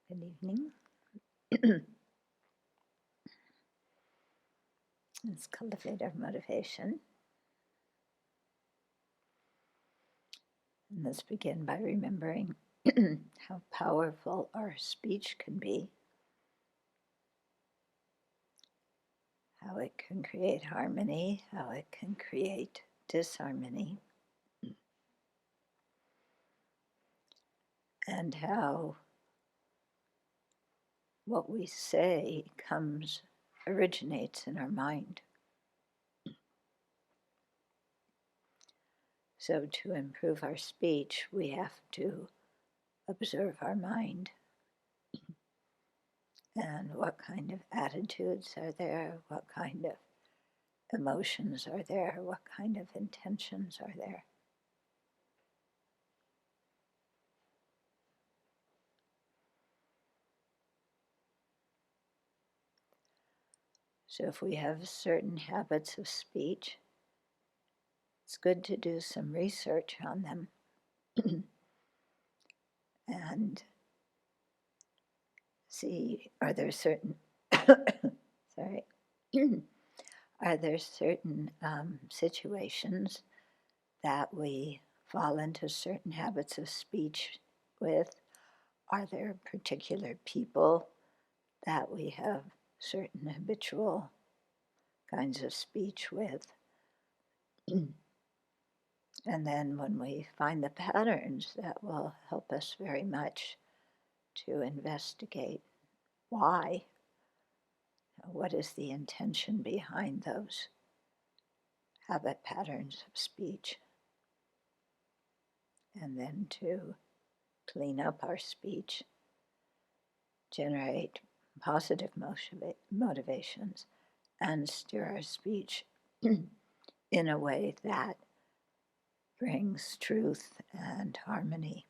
Good evening. It's cultivator motivation. And let's begin by remembering how powerful our speech can be, how it can create harmony, how it can create disharmony, and how what we say originates in our mind. So to improve our speech, we have to observe our mind. And what kind of attitudes are there? What kind of emotions are there? What kind of intentions are there? So if we have certain habits of speech, it's good to do some research on them and see, are there certain sorry are there certain situations that we fall into certain habits of speech with? Are there particular people that we have certain habitual kinds of speech with? And then when we find the patterns, that will help us very much to investigate why. What is the intention behind those habit patterns of speech? And then to clean up our speech, generate positive motivations, and steer our speech in a way that brings truth and harmony.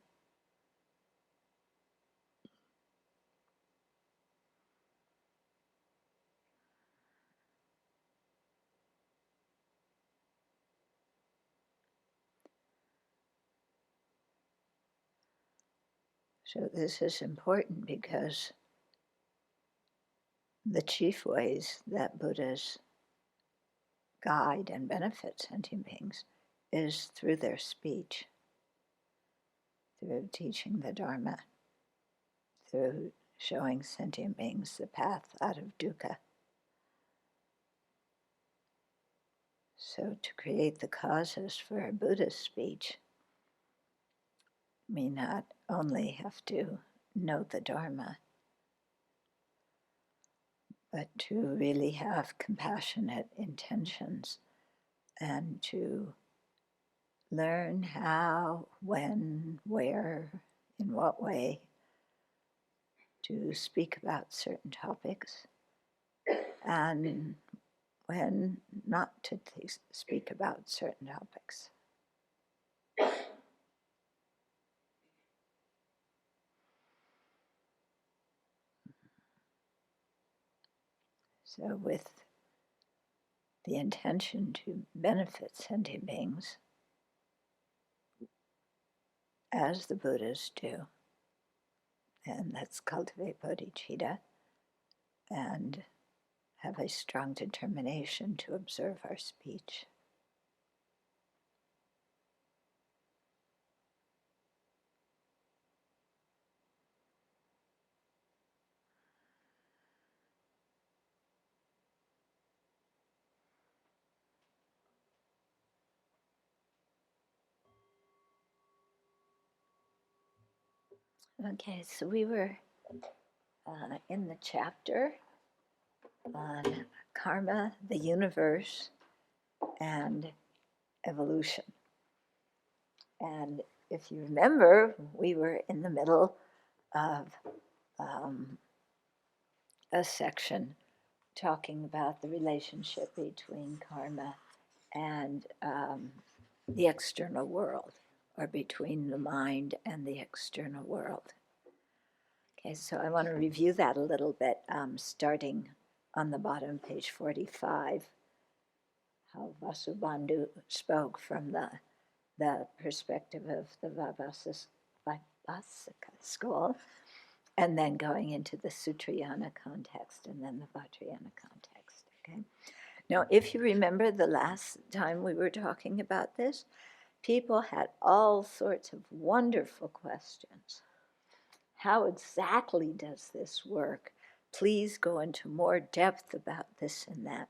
So this is important because the chief ways that Buddhas guide and benefit sentient beings is through their speech, through teaching the Dharma, through showing sentient beings the path out of dukkha. So to create the causes for a Buddhist speech, we not only have to know the Dharma, but to really have compassionate intentions and to learn how, when, where, in what way to speak about certain topics, and when not to speak about certain topics. So with the intention to benefit sentient beings, as the Buddhas do, and let's cultivate bodhicitta and have a strong determination to observe our speech. Okay, so we were in the chapter on karma, the universe, and evolution. And if you remember, we were in the middle of a section talking about the relationship between karma and the external world, or between the mind and the external world. Okay, so I want to review that a little bit, starting on the bottom, page 45, how Vasubandhu spoke from the perspective of the Vaibhasika school. and then going into the Sutrayana context and then the Vajrayana context. Okay. Now, if you remember the last time we were talking about this, people had all sorts of wonderful questions. How exactly does this work? Please go into more depth about this and that.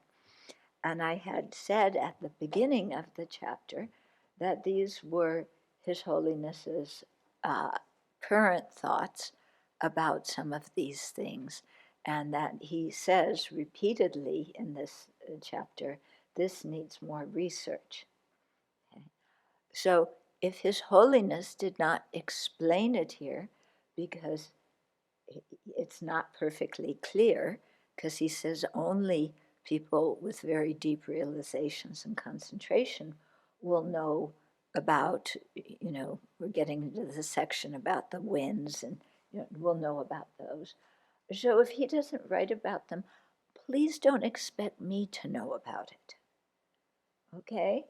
And I had said at the beginning of the chapter that these were His Holiness's current thoughts about some of these things, and that he says repeatedly in this chapter, this needs more research. Okay? So if His Holiness did not explain it here, because it's not perfectly clear, because he says only people with very deep realizations and concentration will know about, we're getting into the section about the winds, and we'll know about those. So if he doesn't write about them, please don't expect me to know about it. Okay?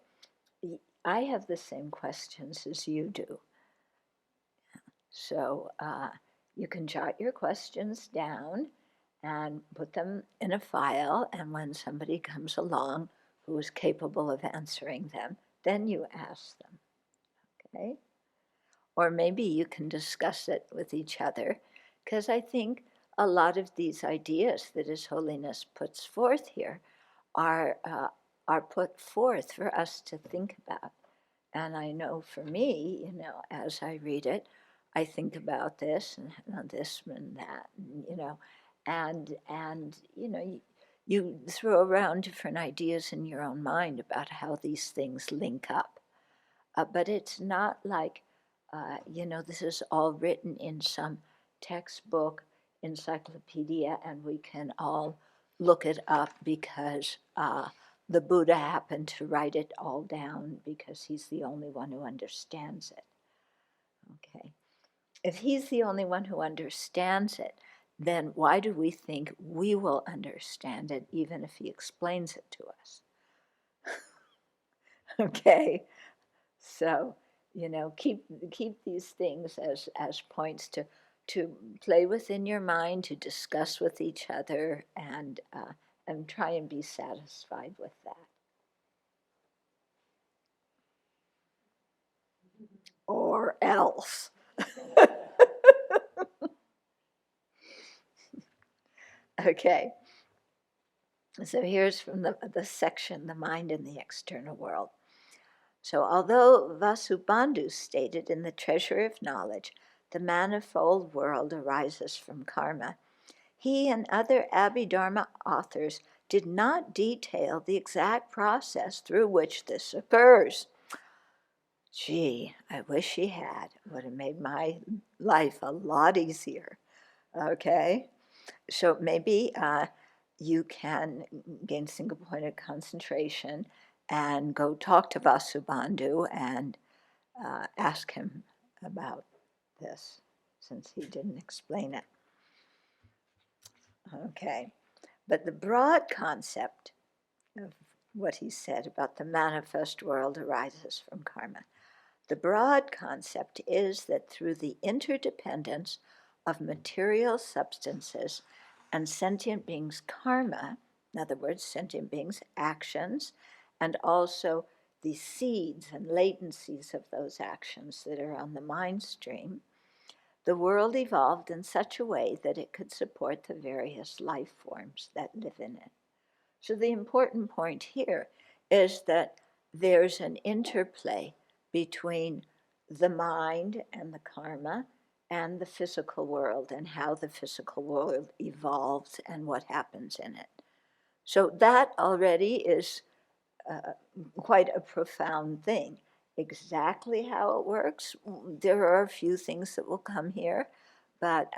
I have the same questions as you do. So you can jot your questions down and put them in a file, and when somebody comes along who is capable of answering them, then you ask them. Okay? Or maybe you can discuss it with each other, because I think a lot of these ideas that His Holiness puts forth here are put forth for us to think about. And I know for me, as I read it, I think about this and this and that, and you throw around different ideas in your own mind about how these things link up. But it's not like, this is all written in some textbook, encyclopedia, and we can all look it up because the Buddha happened to write it all down because he's the only one who understands it. Okay. If he's the only one who understands it, then why do we think we will understand it even if he explains it to us? Okay. So, keep these things as points to play within your mind, to discuss with each other, and try and be satisfied with that. Or else. Okay. So here's from the section, The Mind in the External World. So although Vasubandhu stated in the Treasure of Knowledge, the manifold world arises from karma, he and other Abhidharma authors did not detail the exact process through which this occurs. Gee, I wish he had. It would have made my life a lot easier. Okay? So maybe you can gain single-pointed concentration and go talk to Vasubandhu and ask him about this, since he didn't explain it. Okay. But the broad concept of what he said about the manifest world arises from karma. The broad concept is that through the interdependence of material substances and sentient beings' karma, in other words, sentient beings' actions, and also the seeds and latencies of those actions that are on the mind stream, the world evolved in such a way that it could support the various life forms that live in it. So the important point here is that there's an interplay between the mind and the karma and the physical world, and how the physical world evolves and what happens in it. So that already is quite a profound thing. Exactly how it works, there are a few things that will come here, but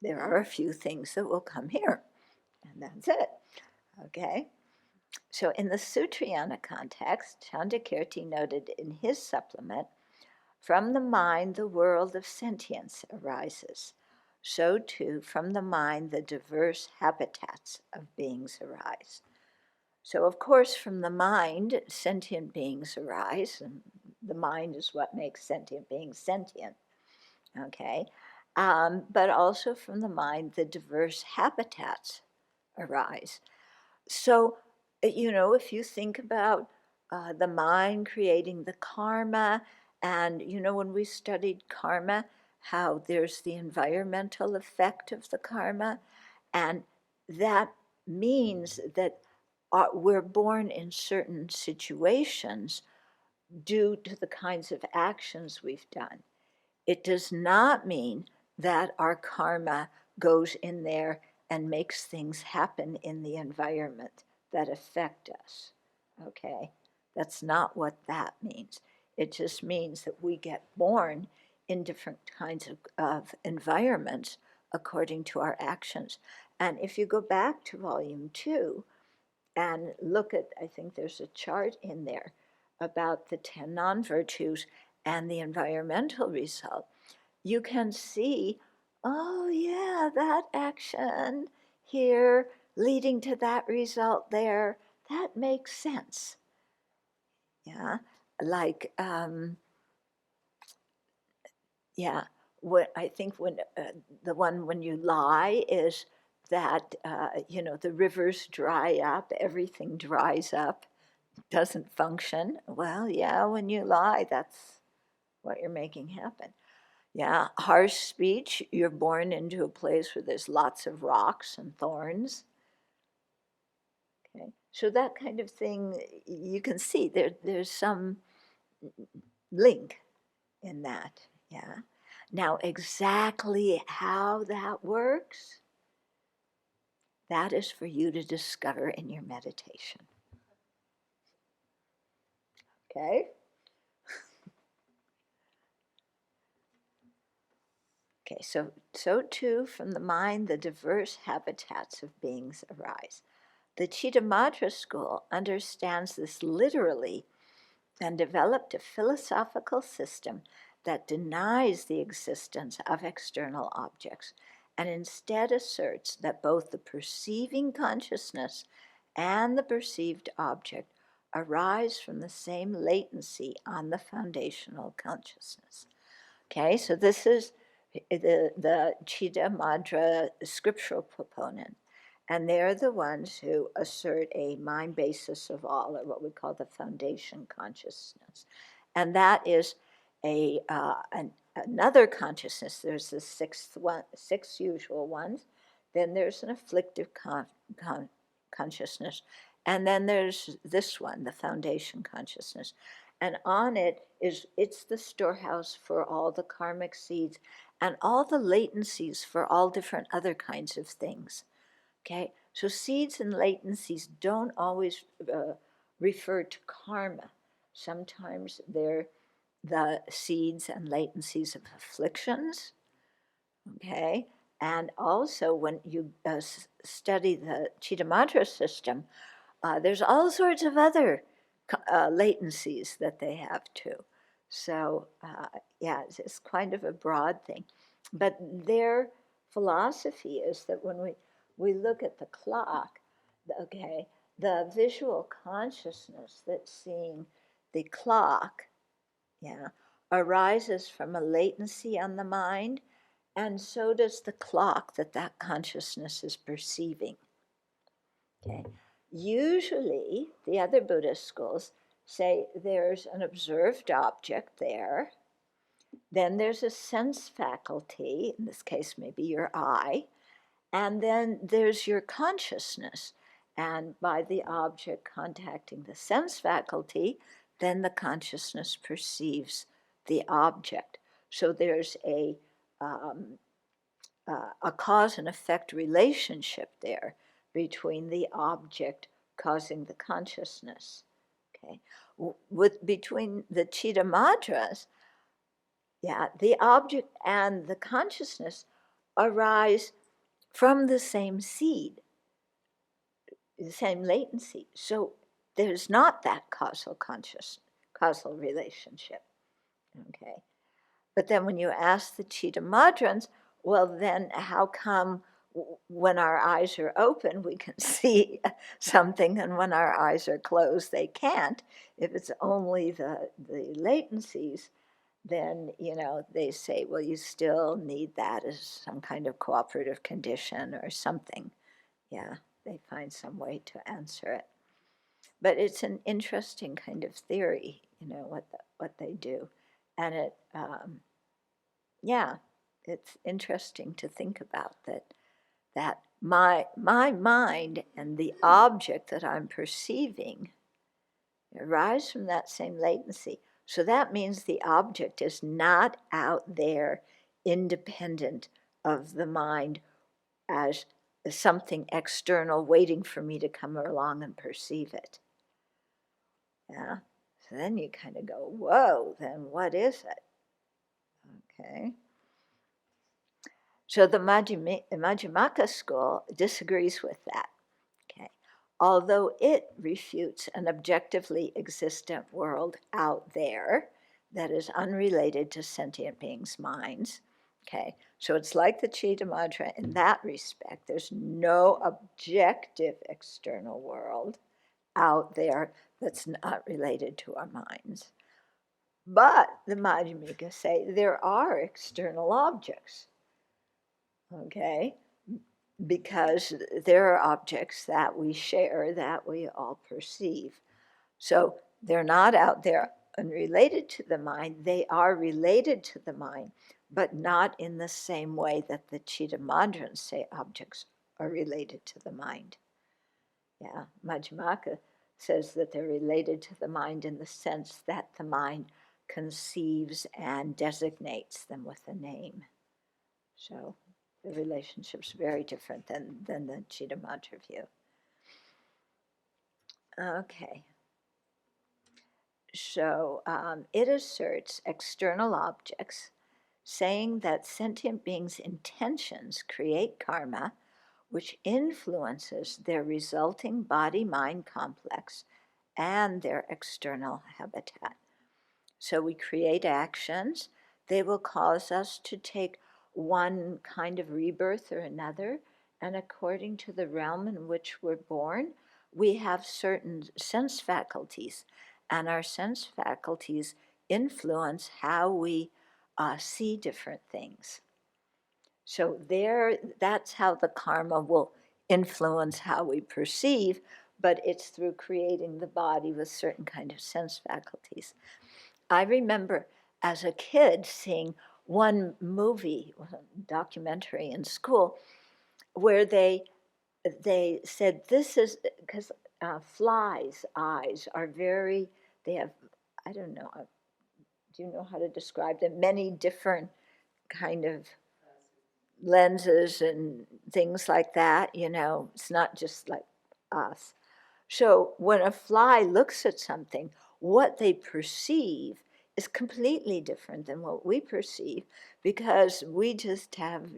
there are a few things that will come here, and that's it. Okay? So in the Sutrayana context, Chandakirti noted in his supplement, from the mind the world of sentience arises. So too from the mind the diverse habitats of beings arise. So of course from the mind sentient beings arise, and the mind is what makes sentient beings sentient, okay? But also from the mind, the diverse habitats arise. So, if you think about the mind creating the karma, and, when we studied karma, how there's the environmental effect of the karma, and that means that we're born in certain situations due to the kinds of actions we've done. It does not mean that our karma goes in there and makes things happen in the environment that affect us, okay? That's not what that means. It just means that we get born in different kinds of environments according to our actions. And if you go back to volume 2 and look at, I think there's a chart in there about the 10 non-virtues and the environmental result, you can see, oh yeah, that action here leading to that result there, that makes sense. Yeah, like, what I think when the one when you lie is that, the rivers dry up, everything dries up, doesn't function. Well, yeah, when you lie, that's what you're making happen. Yeah, harsh speech, you're born into a place where there's lots of rocks and thorns. Okay, so that kind of thing, you can see there's some link in that, yeah. Now, exactly how that works, that is for you to discover in your meditation. Okay? Okay, so too from the mind the diverse habitats of beings arise. The Cheetah Madras school understands this literally and developed a philosophical system that denies the existence of external objects and instead asserts that both the perceiving consciousness and the perceived object arise from the same latency on the foundational consciousness. Okay, so this is the Cheetah Madra scriptural proponent. And they're the ones who assert a mind basis of all, or what we call the foundation consciousness. And that is another consciousness. There's the six usual ones. Then there's an afflictive consciousness. And then there's this one, the foundation consciousness. And on it's the storehouse for all the karmic seeds and all the latencies for all different other kinds of things. Okay, so seeds and latencies don't always refer to karma. Sometimes they're the seeds and latencies of afflictions. Okay, and also when you study the Cheetah Madra system, there's all sorts of other latencies that they have too. So it's kind of a broad thing. But their philosophy is that when we look at the clock, okay, the visual consciousness that's seeing the clock, arises from a latency on the mind, and so does the clock that consciousness is perceiving. Okay. Usually, the other Buddhist schools say there's an observed object there, then there's a sense faculty, in this case maybe your eye, and then there's your consciousness. And by the object contacting the sense faculty, then the consciousness perceives the object. So there's a cause and effect relationship there between the object causing the consciousness. Okay, between the Cheetah Madras, the object and the consciousness arise from the same seed, the same latency. So there's not that causal relationship. Okay, but then when you ask the Cheetah Madrans, well, then how come when our eyes are open, we can see something, and when our eyes are closed, they can't. If it's only the latencies, then, they say, well, you still need that as some kind of cooperative condition or something. Yeah, they find some way to answer it. But it's an interesting kind of theory, what they do. And it's interesting to think about that my mind and the object that I'm perceiving arise from that same latency. So that means the object is not out there independent of the mind as something external waiting for me to come along and perceive it. Yeah. So then you kind of go, whoa, then what is it? Okay. So the Majjhimaka school disagrees with that. Okay. Although it refutes an objectively existent world out there that is unrelated to sentient beings' minds. Okay. So it's like the Cheetah Mantra in that respect. There's no objective external world out there that's not related to our minds. But the Madhyamikas say there are external objects, okay? Because there are objects that we share, that we all perceive. So they're not out there unrelated to the mind. They are related to the mind, but not in the same way that the Cheetah Mantras say objects are related to the mind. Yeah, Majjhimaka says that they're related to the mind in the sense that the mind conceives and designates them with a name. So the relationship's very different than the Cheetah Mantra view. Okay. So it asserts external objects, saying that sentient beings' intentions create karma, which influences their resulting body-mind complex and their external habitat. So we create actions. They will cause us to take one kind of rebirth or another, and according to the realm in which we're born, we have certain sense faculties, and our sense faculties influence how we see different things. So that's how the karma will influence how we perceive, but it's through creating the body with certain kind of sense faculties. I remember as a kid seeing one movie, documentary in school, where they said this is because flies' eyes are very, they have, I don't know, do you know how to describe them? Many different kind of lenses and things like that, it's not just like us. So when a fly looks at something, what they perceive is completely different than what we perceive, because we just have,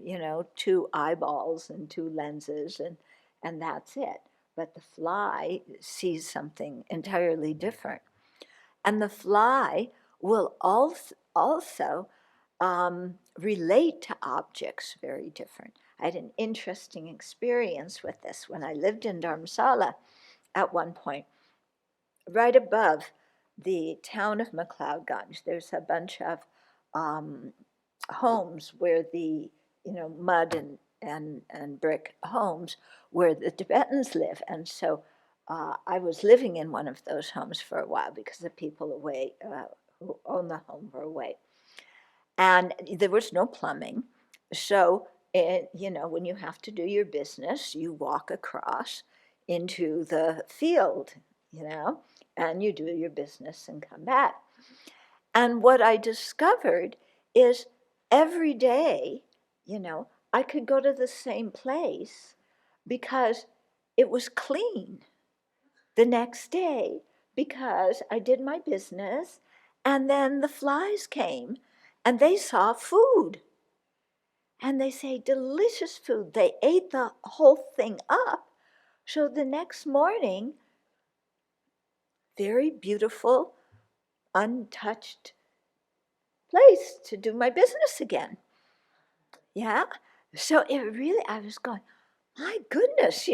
two eyeballs and two lenses, and that's it. But the fly sees something entirely different. And the fly will also relate to objects very different. I had an interesting experience with this when I lived in Dharamsala at one point. Right above the town of McLeodganj, there's a bunch of homes where the, mud and brick homes where the Tibetans live. And so I was living in one of those homes for a while because the people away who own the home were away. And there was no plumbing. So, when you have to do your business, you walk across into the field, and you do your business and come back. And what I discovered is every day, I could go to the same place because it was clean the next day, because I did my business, and then the flies came and they saw food. And they say delicious food. They ate the whole thing up. So the next morning, very beautiful, untouched place to do my business again. Yeah. So it really, I was going, my goodness,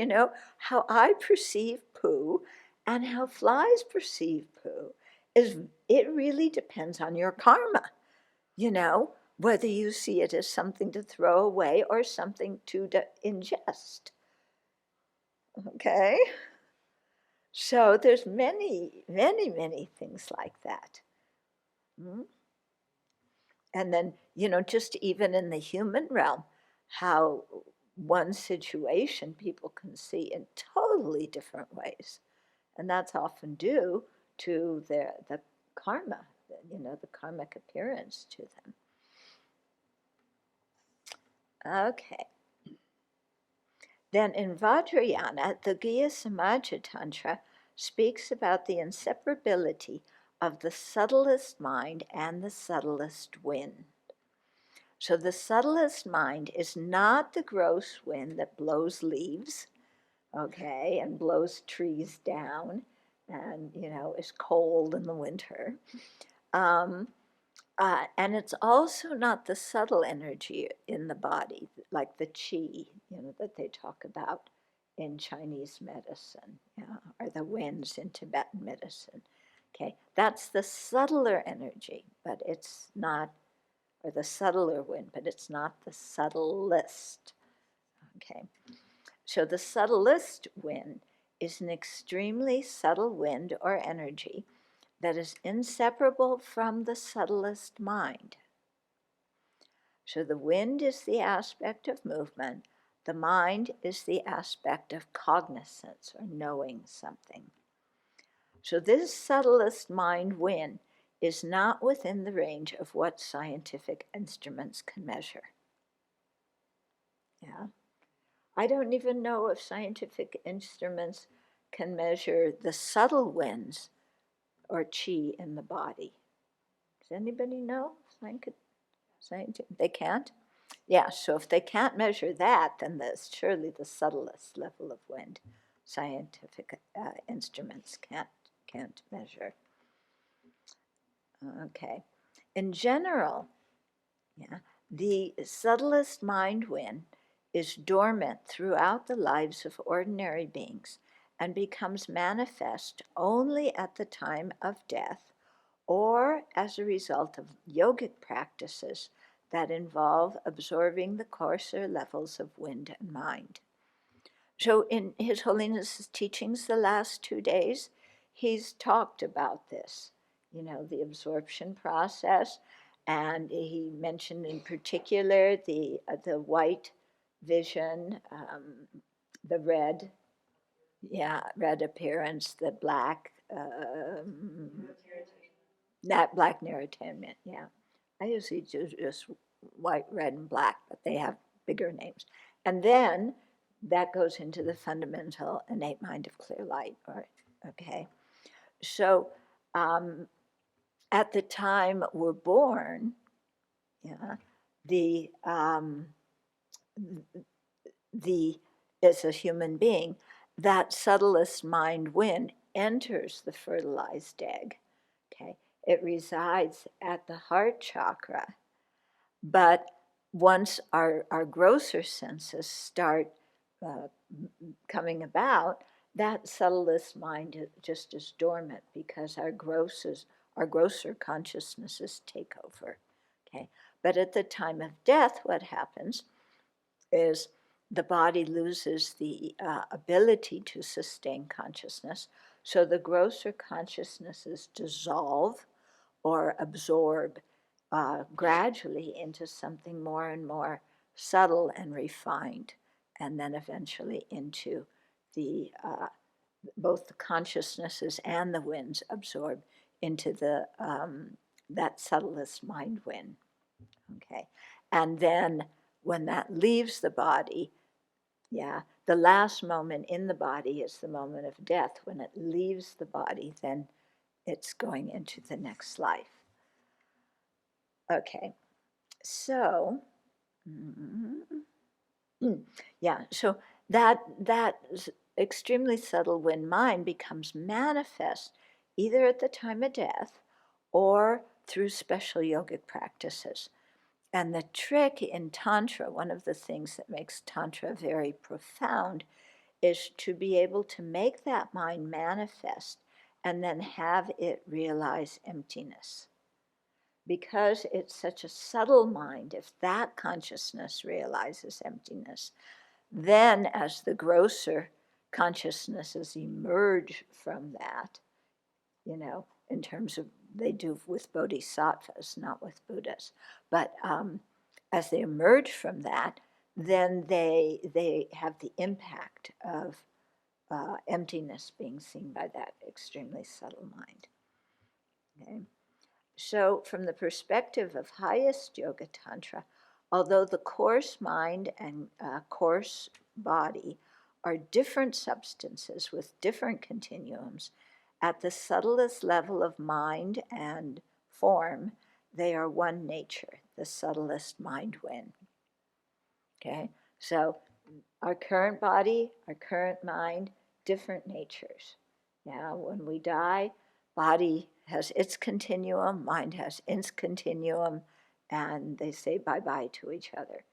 how I perceive poo and how flies perceive poo it really depends on your karma, whether you see it as something to throw away or something to ingest. Okay? So there's many, many, many things like that. And then, just even in the human realm, how one situation people can see in totally different ways. And that's often due to the karma, the karmic appearance to them. Okay. Then in Vajrayana, the Gya Samaja Tantra speaks about the inseparability of the subtlest mind and the subtlest wind. So the subtlest mind is not the gross wind that blows leaves, okay, and blows trees down and, is cold in the winter. And it's also not the subtle energy in the body, like the qi, that they talk about in Chinese medicine, or the winds in Tibetan medicine. Okay, that's the subtler energy, but it's not, or the subtler wind, but it's not the subtlest. Okay, so the subtlest wind is an extremely subtle wind or energy that is inseparable from the subtlest mind. So the wind is the aspect of movement, the mind is the aspect of cognizance or knowing something. So this subtlest mind wind is not within the range of what scientific instruments can measure. Yeah. I don't even know if scientific instruments can measure the subtle winds or qi in the body. Does anybody know? They can't? Yeah, so if they can't measure that, then there's surely the subtlest level of wind scientific instruments can't measure. Okay. In general, the subtlest mind wind is dormant throughout the lives of ordinary beings and becomes manifest only at the time of death or as a result of yogic practices that involve absorbing the coarser levels of wind and mind. So in His Holiness's teachings the last 2 days, he's talked about this, the absorption process, and he mentioned in particular the white vision, the red, red appearance, the black, that black neurotainment, I usually do just white, red, and black, but they have bigger names. And then that goes into the fundamental innate mind of clear light. Okay. So at the time we're born, the as a human being, that subtlest mind wind enters the fertilized egg. Okay. It resides at the heart chakra. But once our grosser senses start coming about, that subtlest mind just is dormant because our grosser consciousnesses take over. Okay, but at the time of death, what happens is the body loses the ability to sustain consciousness, so the grosser consciousnesses dissolve or absorb gradually into something more and more subtle and refined, and then eventually into the both the consciousnesses and the winds absorb into the that subtlest mind wind. Okay, and then when that leaves the body, the last moment in the body is the moment of death. When it leaves the body, then it's going into the next life. Okay, so so that extremely subtle wind mind becomes manifest either at the time of death or through special yogic practices. And the trick in Tantra, one of the things that makes Tantra very profound, is to be able to make that mind manifest and then have it realize emptiness. Because it's such a subtle mind, if that consciousness realizes emptiness, then as the grosser consciousnesses emerge from that, in terms of, they do with bodhisattvas, not with Buddhas, but as they emerge from that, then they have the impact of emptiness being seen by that extremely subtle mind. Okay? So, from the perspective of highest Yoga Tantra, although the coarse mind and coarse body are different substances with different continuums, at the subtlest level of mind and form, they are one nature, the subtlest mind wind. Okay? So, our current body, our current mind, different natures. Now, when we die, body has its continuum, mind has its continuum, and they say bye-bye to each other.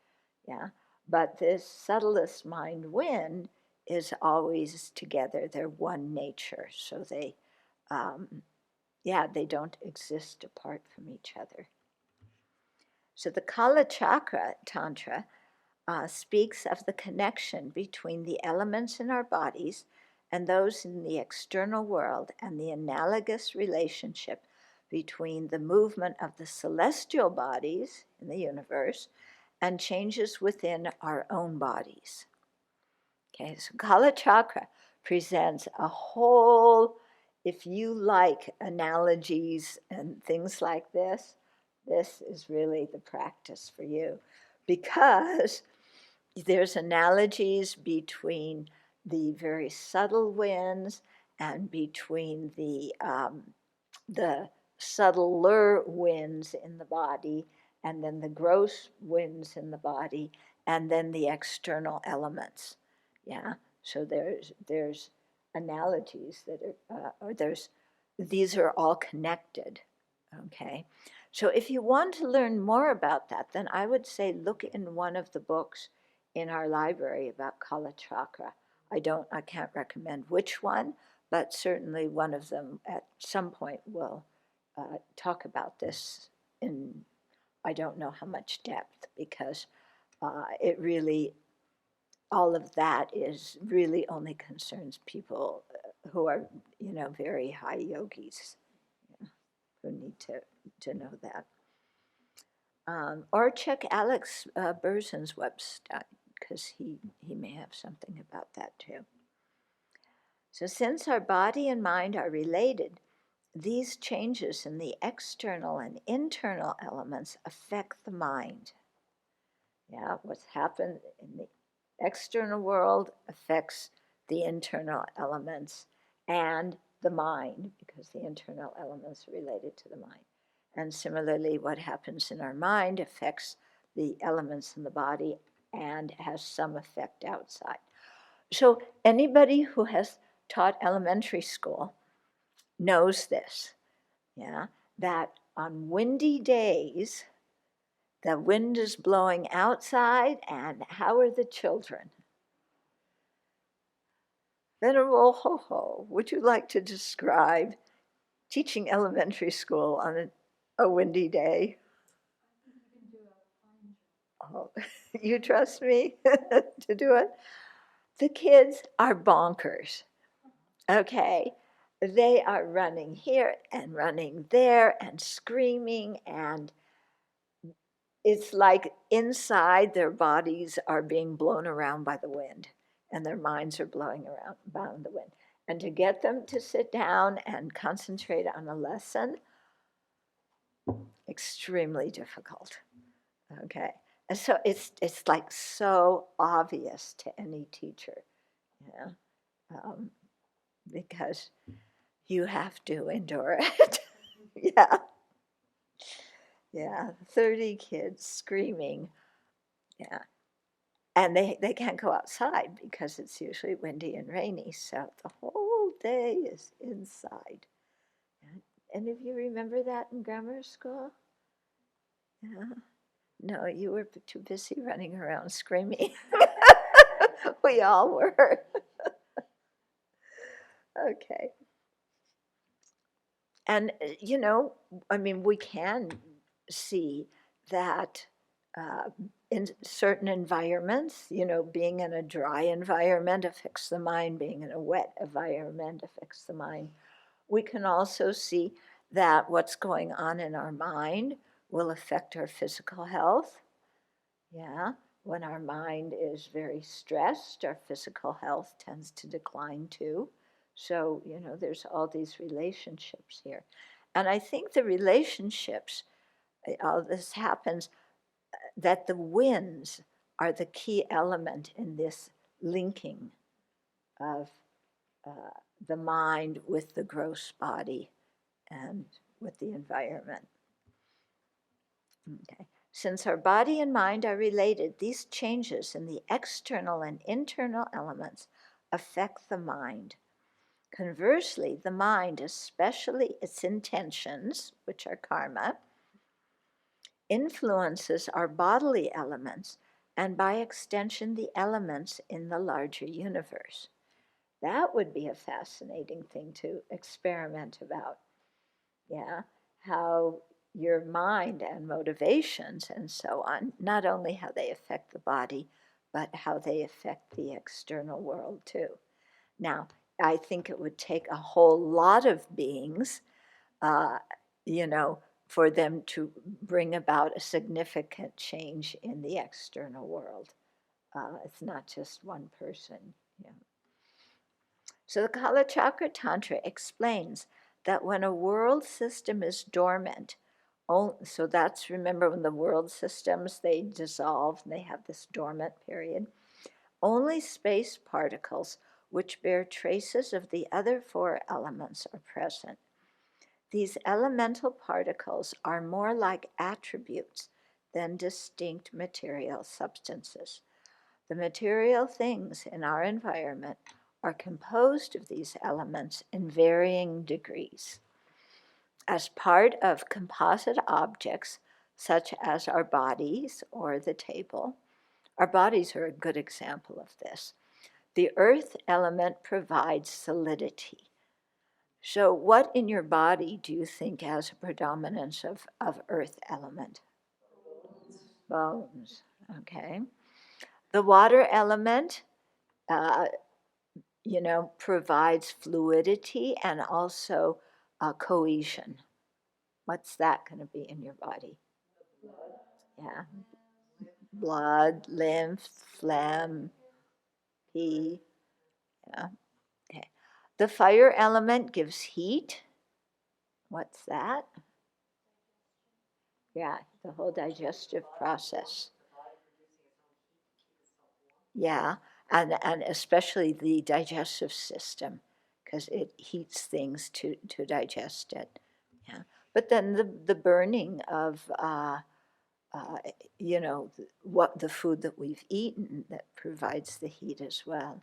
Yeah, but this subtlest mind wind is always together. They're one nature, so they don't exist apart from each other. So the Kala Chakra Tantra speaks of the connection between the elements in our bodies and those in the external world, and the analogous relationship between the movement of the celestial bodies in the universe and changes within our own bodies. Okay, so Kala Chakra presents a whole, if you like analogies and things like this is really the practice for you, because there's analogies between the very subtle winds and between the subtler winds in the body, and then the gross winds in the body, and then the external elements. Yeah, so there's analogies that are, these are all connected. Okay, so if you want to learn more about that, then I would say look in one of the books in our library about Kala Chakra. I can't recommend which one, but certainly one of them at some point will talk about this in, I don't know how much depth, because it really, all of that is really only concerns people who are, very high yogis, who need to know that. Or check Alex Berzin's website, because he may have something about that too. So since our body and mind are related, these changes in the external and internal elements affect the mind. Yeah, what's happened in the external world affects the internal elements and the mind, because the internal elements are related to the mind. And similarly, what happens in our mind affects the elements in the body and has some effect outside. So anybody who has taught elementary school knows this, yeah, that on windy days, the wind is blowing outside, and how are the children? Venerable Ho-Ho, would you like to describe teaching elementary school on a windy day? Oh, you trust me to do it? The kids are bonkers, okay? They are running here and running there and screaming, and it's like inside their bodies are being blown around by the wind, and their minds are blowing around by the wind. And to get them to sit down and concentrate on a lesson, extremely difficult. Okay, and so it's like so obvious to any teacher, because you have to endure it. Yeah, 30 kids screaming, yeah. And they can't go outside because it's usually windy and rainy, so the whole day is inside. Any of you remember that in grammar school? Yeah. No, you were too busy running around screaming. We all were. Okay. And, I mean, we can see that in certain environments, being in a dry environment affects the mind, being in a wet environment affects the mind. We can also see that what's going on in our mind will affect our physical health. Yeah, when our mind is very stressed, our physical health tends to decline too. So, there's all these relationships here. And I think the relationships, all this happens, that the winds are the key element in this linking of uh, the mind with the gross body and with the environment. Okay. Since our body and mind are related, these changes in the external and internal elements affect the mind. Conversely, the mind, especially its intentions, which are karma, influences our bodily elements and by extension the elements in the larger universe. That would be a fascinating thing to experiment about. Yeah, how your mind and motivations and so on, not only how they affect the body, but how they affect the external world too. Now, I think it would take a whole lot of beings, uh, for them to bring about a significant change in the external world. It's not just one person. Yeah. So the Kala Chakra Tantra explains that when a world system is dormant, so that's, remember, when the world systems, they dissolve and they have this dormant period, only space particles which bear traces of the other four elements are present. These elemental particles are more like attributes than distinct material substances. The material things in our environment are composed of these elements in varying degrees. As part of composite objects, such as our bodies or the table, our bodies are a good example of this. The earth element provides solidity. So, what in your body do you think has a predominance of earth element? Bones. Okay. The water element, uh, provides fluidity and also cohesion. What's that going to be in your body? Yeah. Blood, lymph, phlegm, pee. Yeah. Okay. The fire element gives heat. What's that? Yeah, the whole digestive process. Yeah, and especially the digestive system, because it heats things to digest it. Yeah, but then the burning of uh, what the food that we've eaten that provides the heat as well.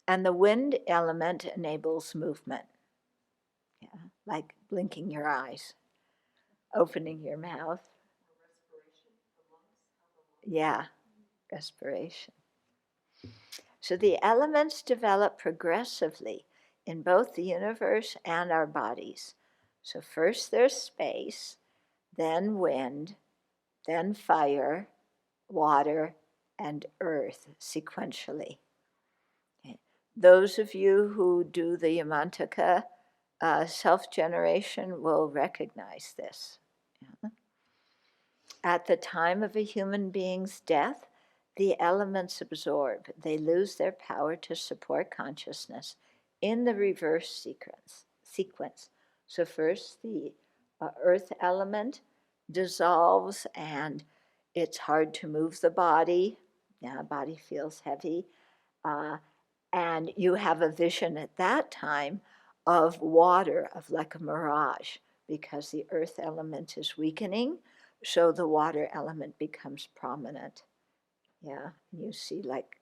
And the wind element enables movement. Yeah, like blinking your eyes, opening your mouth. Yeah, respiration. So the elements develop progressively in both the universe and our bodies. So first there's space, then wind, then fire, water, and earth sequentially. Okay. Those of you who do the Yamantaka self-generation will recognize this. Yeah. At the time of a human being's death, the elements absorb. They lose their power to support consciousness in the reverse sequence. So first the earth element dissolves and it's hard to move the body. Yeah, body feels heavy. And you have a vision at that time of water, of like a mirage, because the earth element is weakening, so the water element becomes prominent. Yeah, you see like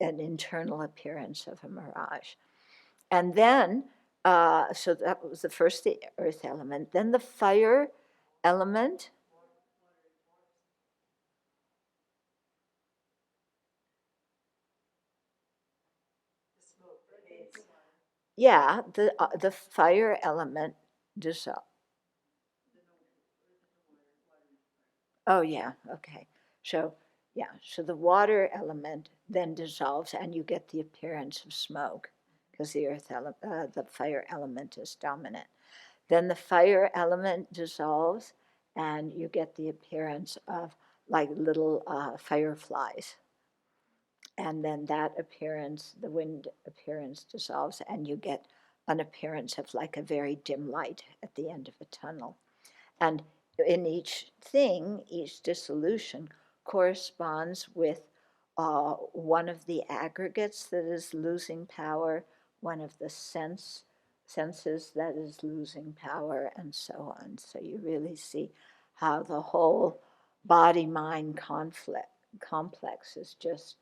an internal appearance of a mirage. And then, so that was the first, the earth element. Then the fire element. Yeah, the fire element dissolves. Oh, yeah, okay. So, yeah, so the water element then dissolves and you get the appearance of smoke because the fire element is dominant. Then the fire element dissolves and you get the appearance of like little fireflies. And then that appearance, the wind appearance dissolves and you get an appearance of like a very dim light at the end of a tunnel. And in each thing, each dissolution corresponds with one of the aggregates that is losing power, one of the senses that is losing power, and so on. So you really see how the whole body-mind complex is just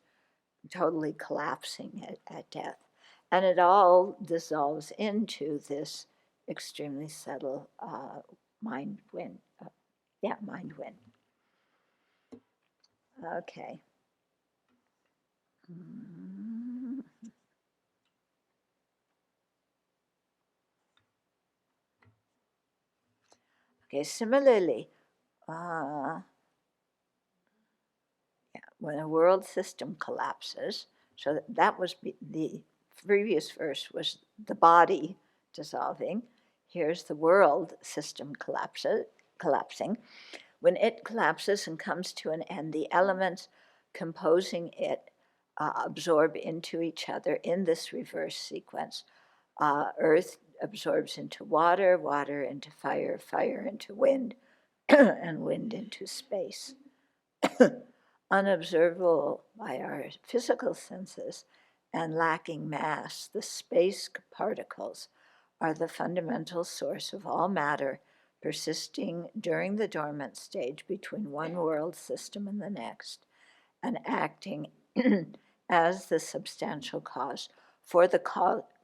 totally collapsing at death. And it all dissolves into this extremely subtle mind wind. Mind wind. Okay. Okay, similarly, when a world system collapses, so that was the previous verse was the body dissolving. Here's the world system collapsing. When it collapses and comes to an end, the elements composing it absorb into each other in this reverse sequence. Earth absorbs into water, water into fire, fire into wind, and wind into space. Unobservable by our physical senses and lacking mass, the space particles are the fundamental source of all matter, persisting during the dormant stage between one world system and the next, and acting as the substantial cause for the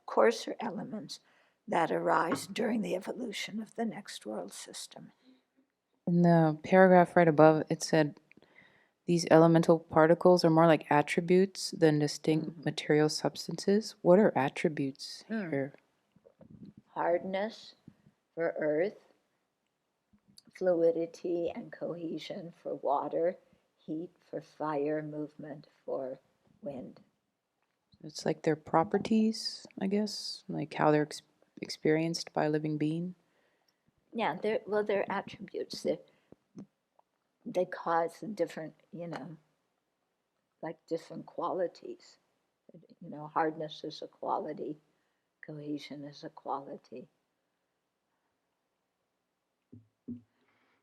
coarser elements that arise during the evolution of the next world system. In the paragraph right above, it said these elemental particles are more like attributes than distinct material substances. What are attributes here? Hardness for earth, fluidity and cohesion for water, heat for fire, movement for wind. It's like their properties, I guess, like how they're experienced by a living being. Yeah, they're attributes that they cause different, like different qualities. Hardness is a quality, cohesion is a quality.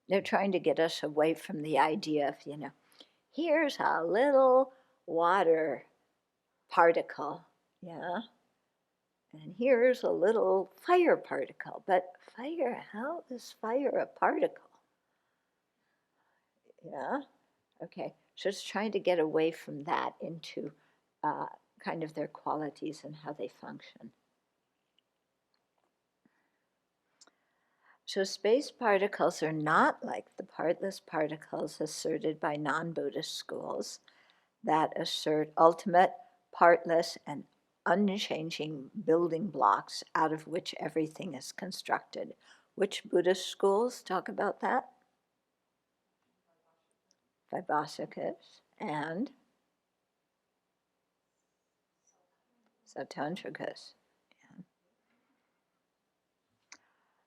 They're trying to get us away from the idea of, here's a little water particle, yeah, and here's a little fire particle. But fire, how is fire a particle? Yeah, okay. So it's trying to get away from that into kind of their qualities and how they function. So space particles are not like the partless particles asserted by non-Buddhist schools that assert ultimate, partless, and unchanging building blocks out of which everything is constructed. Which Buddhist schools talk about that? Vaibhasikas and Sautrantikas.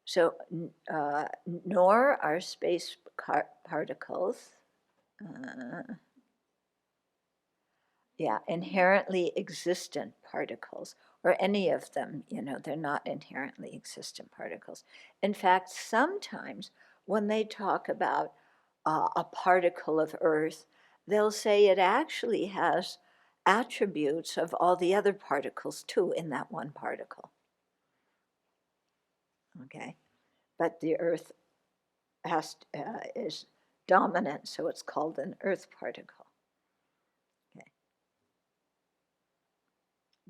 So, nor are space particles inherently existent particles, or any of them, they're not inherently existent particles. In fact, sometimes when they talk about a particle of earth, they'll say it actually has attributes of all the other particles too in that one particle. Okay, but the earth is dominant, so it's called an earth particle. Okay.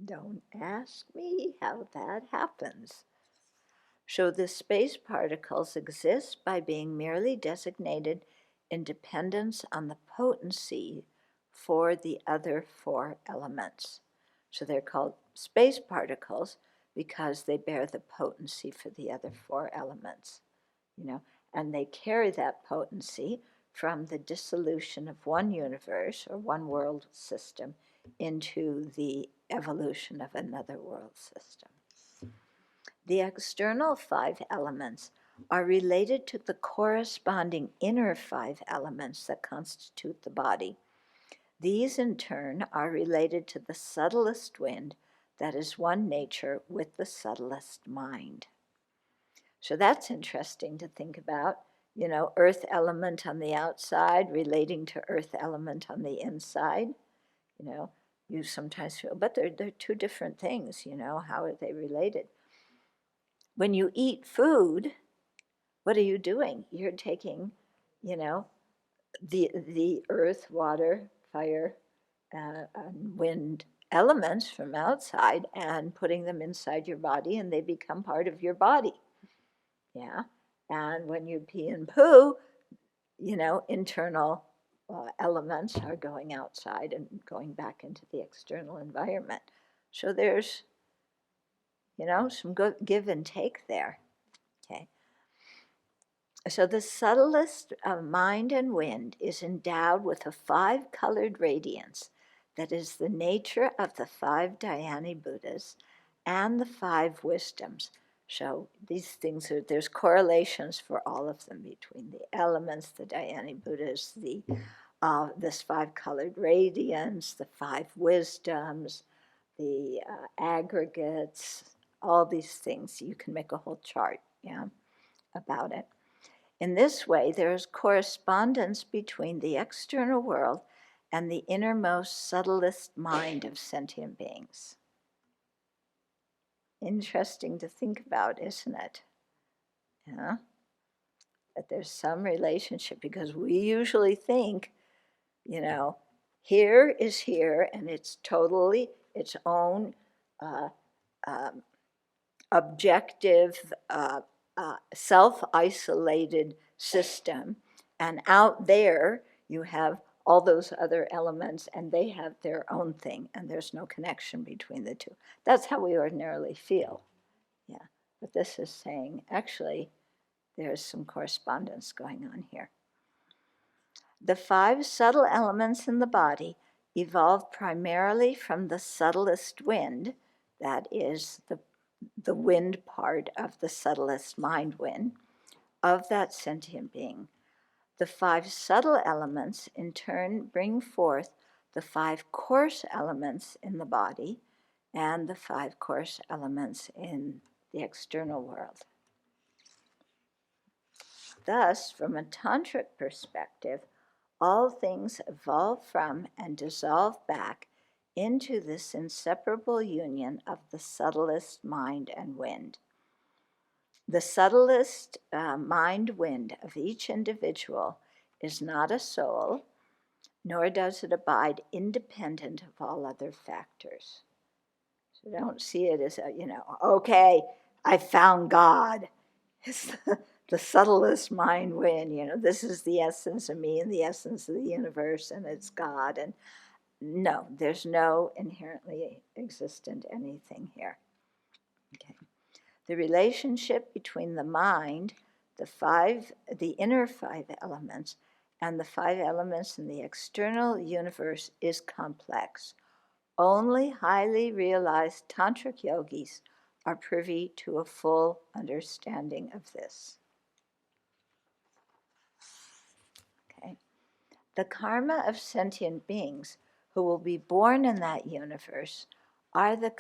Don't ask me how that happens. So the space particles exist by being merely designated in dependence on the potency for the other four elements. So they're called space particles because they bear the potency for the other 4 elements, and they carry that potency from the dissolution of one universe or one world system into the evolution of another world system. The external 5 elements are related to the corresponding inner 5 elements that constitute the body. These, in turn, are related to the subtlest wind that is one nature with the subtlest mind. So that's interesting to think about. Earth element on the outside relating to earth element on the inside. You sometimes feel, but they're 2 different things, how are they related? When you eat food, what are you doing? You're taking, the earth, water, fire, and wind elements from outside and putting them inside your body, and they become part of your body. Yeah. And when you pee and poo, internal elements are going outside and going back into the external environment. So there's, some give and take there. Okay. So the subtlest mind and wind is endowed with a 5-colored radiance that is the nature of the 5 Dhyani Buddhas and the 5 wisdoms. So these things there's correlations for all of them between the elements, the Dhyani Buddhas, this 5-colored radiance, the 5 wisdoms, the aggregates, all these things. You can make a whole chart, about it. In this way, there is correspondence between the external world and the innermost, subtlest mind of sentient beings. Interesting to think about, isn't it? That there's some relationship, because we usually think, here is here, and it's totally its own objective, self-isolated system, and out there you have all those other elements, and they have their own thing, and there's no connection between the 2. That's how we ordinarily feel. Yeah, but this is saying, actually, there's some correspondence going on here. The 5 subtle elements in the body evolved primarily from the subtlest wind, that is the wind part of the subtlest mind wind, of that sentient being. The 5 subtle elements, in turn, bring forth the 5 coarse elements in the body and the 5 coarse elements in the external world. Thus, from a tantric perspective, all things evolve from and dissolve back into this inseparable union of the subtlest mind and wind. The subtlest mind wind of each individual is not a soul, nor does it abide independent of all other factors. So don't see it as okay, I found God. It's the subtlest mind wind, this is the essence of me and the essence of the universe, and it's God. And no, there's no inherently existent anything here. Okay. The relationship between the mind, the inner 5 elements, and the 5 elements in the external universe is complex. Only highly realized tantric yogis are privy to a full understanding of this. Okay. The karma of sentient beings who will be born in that universe are those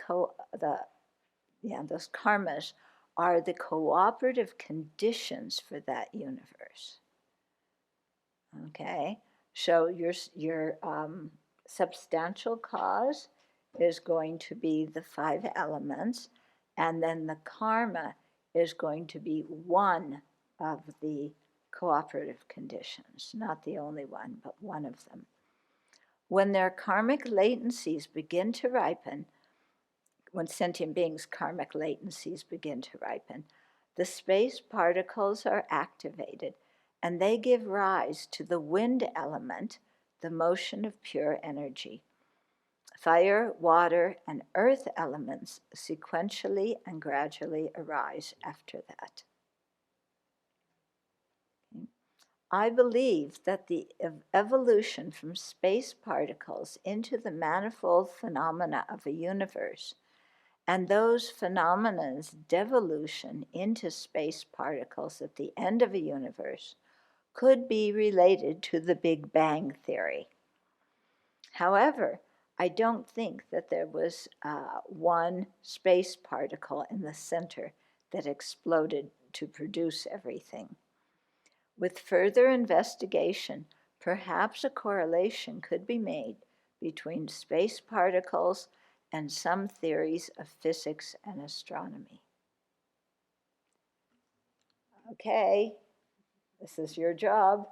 karmas are the cooperative conditions for that universe. Okay, so your substantial cause is going to be the 5 elements, and then the karma is going to be one of the cooperative conditions, not the only one, but one of them. When their karmic latencies begin to ripen, when sentient beings' karmic latencies begin to ripen, the space particles are activated, and they give rise to the wind element, the motion of pure energy. Fire, water, and earth elements sequentially and gradually arise after that. I believe that the evolution from space particles into the manifold phenomena of a universe, and those phenomena's devolution into space particles at the end of a universe, could be related to the Big Bang theory. However, I don't think that there was one space particle in the center that exploded to produce everything. With further investigation, perhaps a correlation could be made between space particles and some theories of physics and astronomy. Okay, this is your job.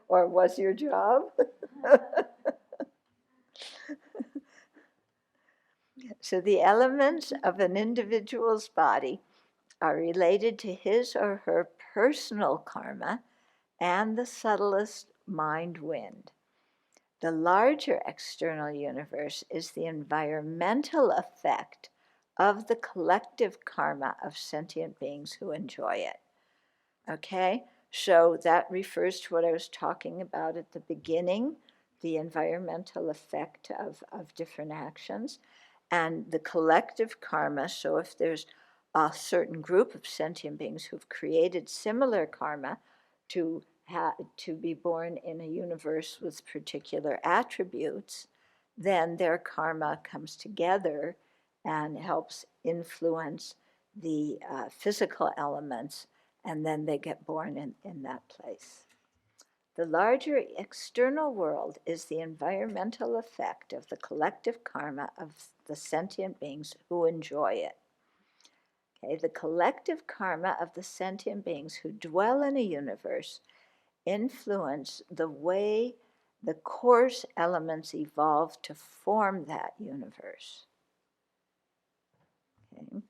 Or was your job? So the elements of an individual's body are related to his or her personal karma and the subtlest mind wind. The larger external universe is the environmental effect of the collective karma of sentient beings who enjoy it. Okay, so that refers to what I was talking about at the beginning, the environmental effect of different actions and the collective karma. So if there's a certain group of sentient beings who've created similar karma to be born in a universe with particular attributes, then their karma comes together and helps influence the physical elements, and then they get born in that place. The larger external world is the environmental effect of the collective karma of the sentient beings who enjoy it. Okay, the collective karma of the sentient beings who dwell in a universe influence the way the coarse elements evolve to form that universe. Okay.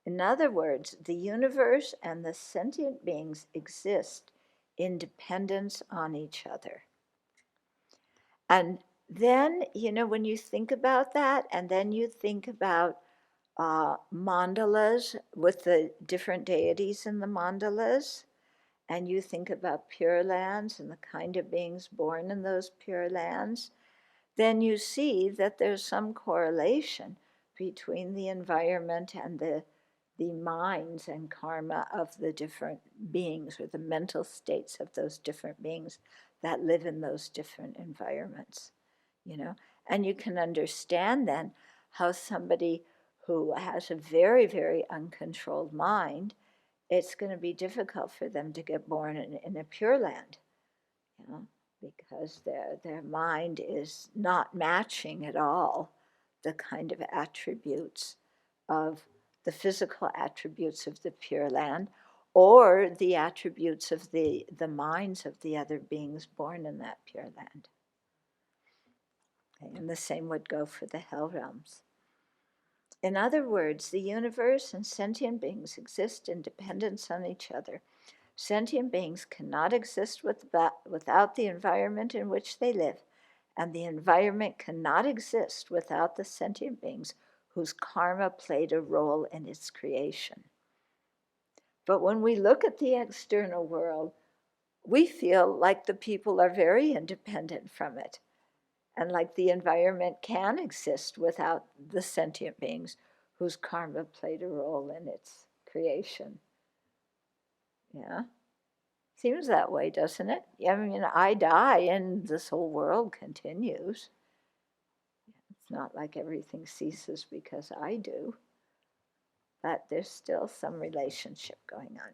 In other words, the universe and the sentient beings exist in dependence on each other. And then, when you think about that, and then you think about mandalas with the different deities in the mandalas, and you think about pure lands and the kind of beings born in those pure lands, then you see that there's some correlation between the environment and the minds and karma of the different beings, or the mental states of those different beings that live in those different environments, And you can understand then how somebody who has a very, very uncontrolled mind, it's going to be difficult for them to get born in a pure land, because their mind is not matching at all the kind of attributes of the physical attributes of the Pure Land, or the attributes of the minds of the other beings born in that Pure Land. Okay, and the same would go for the Hell Realms. In other words, the universe and sentient beings exist in dependence on each other. Sentient beings cannot exist without the environment in which they live, and the environment cannot exist without the sentient beings whose karma played a role in its creation. But when we look at the external world, we feel like the people are very independent from it, and like the environment can exist without the sentient beings whose karma played a role in its creation. Yeah? Seems that way, doesn't it? I mean, I die and this whole world continues. It's not like everything ceases because I do, but there's still some relationship going on.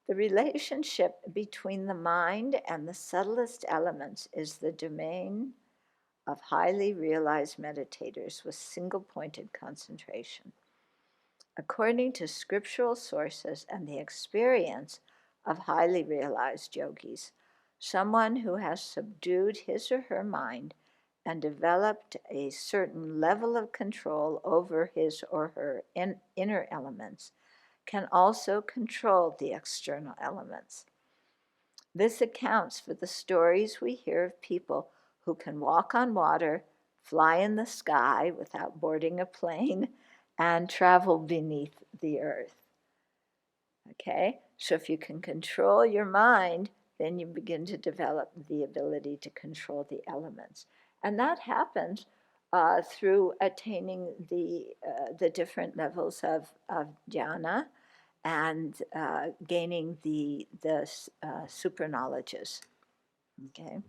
The relationship between the mind and the subtlest elements is the domain of highly realized meditators with single-pointed concentration. According to scriptural sources and the experience of highly realized yogis, someone who has subdued his or her mind and developed a certain level of control over his or her inner elements can also control the external elements. This accounts for the stories we hear of people who can walk on water, fly in the sky without boarding a plane, and travel beneath the earth. Okay, so if you can control your mind, then you begin to develop the ability to control the elements. And that happens through attaining the different levels of jhana and gaining the super knowledges. Okay.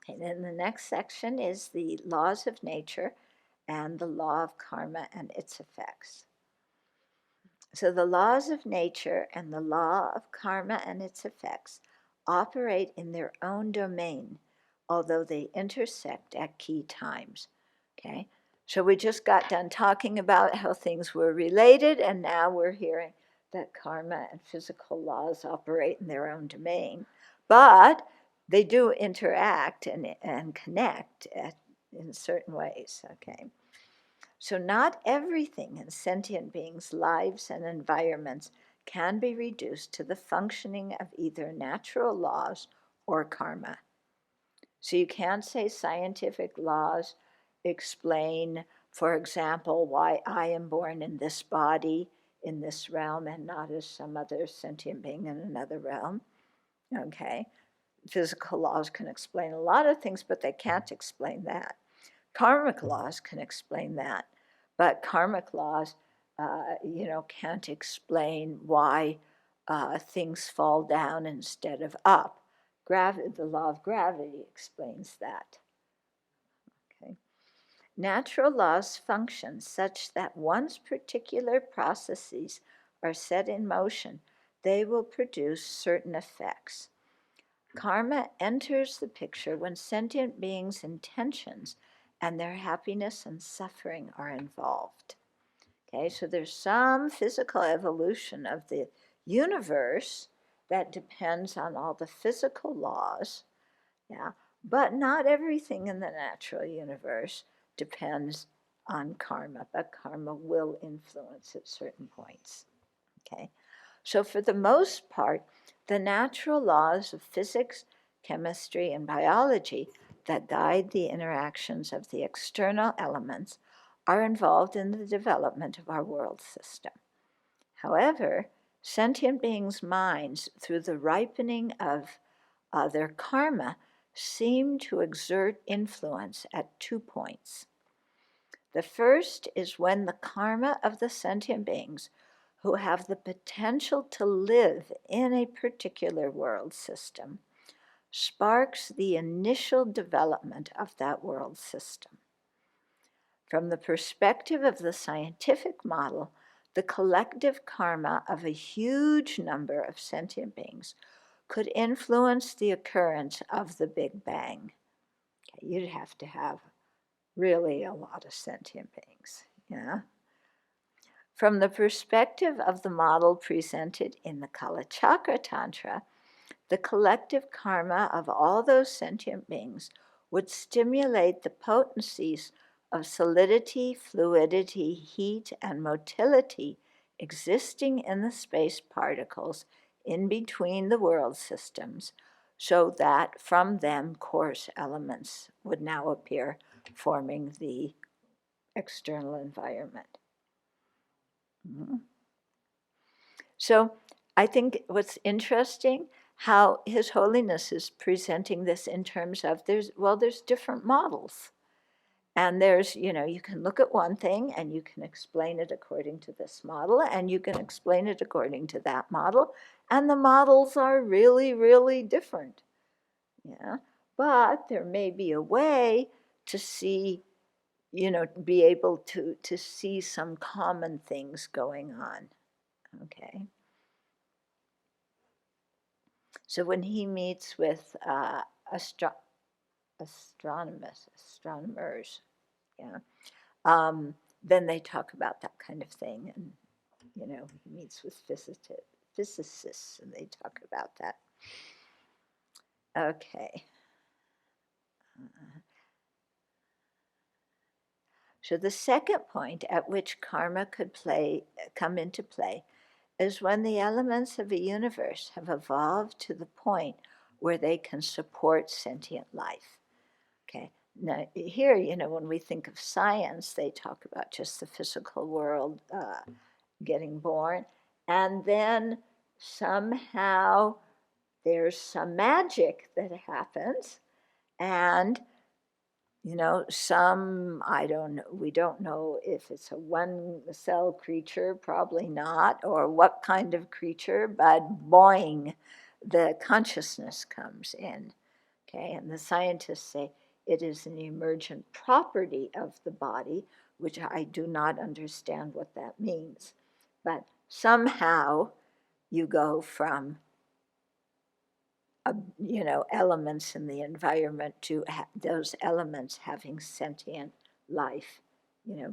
And then the next section is the laws of nature and the law of karma and its effects. So the laws of nature and the law of karma and its effects operate in their own domain, although they intersect at key times. Okay, so we just got done talking about how things were related, and now we're hearing that karma and physical laws operate in their own domain, but they do interact and connect in certain ways. Okay. So not everything in sentient beings' lives and environments can be reduced to the functioning of either natural laws or karma. So you can't say scientific laws explain, for example, why I am born in this body, in this realm, and not as some other sentient being in another realm. Okay. Physical laws can explain a lot of things, but they can't explain that. Karmic laws can explain that, but karmic laws, can't explain why things fall down instead of up. The law of gravity explains that. Okay. Natural laws function such that once particular processes are set in motion, they will produce certain effects. Karma enters the picture when sentient beings' intentions and their happiness and suffering are involved. Okay, so there's some physical evolution of the universe that depends on all the physical laws, yeah, but not everything in the natural universe depends on karma, but karma will influence at certain points. Okay, so for the most part, the natural laws of physics, chemistry, and biology that guide the interactions of the external elements are involved in the development of our world system. However, sentient beings' minds, through the ripening of their karma, seem to exert influence at 2 points. The first is when the karma of the sentient beings who have the potential to live in a particular world system sparks the initial development of that world system. From the perspective of the scientific model, the collective karma of a huge number of sentient beings could influence the occurrence of the Big Bang. Okay, you'd have to have really a lot of sentient beings, yeah? From the perspective of the model presented in the Kalachakra Tantra, the collective karma of all those sentient beings would stimulate the potencies of solidity, fluidity, heat, and motility existing in the space particles in between the world systems, so that from them coarse elements would now appear, forming the external environment. Mm-hmm. So I think what's interesting, how His Holiness is presenting this in terms of there's different models. And there's, you can look at one thing and you can explain it according to this model, and you can explain it according to that model. And the models are really, really different. Yeah. But there may be a way to see, be able to see some common things going on. Okay. So when he meets with astronomers, yeah, then they talk about that kind of thing, and he meets with physicists, and they talk about that. Okay. So the second point at which karma could come into play is when the elements of a universe have evolved to the point where they can support sentient life. Okay. Now, here, when we think of science, they talk about just the physical world getting born, and then somehow there's some magic that happens, and we don't know if it's a one-cell creature, probably not, or what kind of creature, but boing, the consciousness comes in. Okay, and the scientists say it is an emergent property of the body, which I do not understand what that means. But somehow you go from elements in the environment to those elements having sentient life,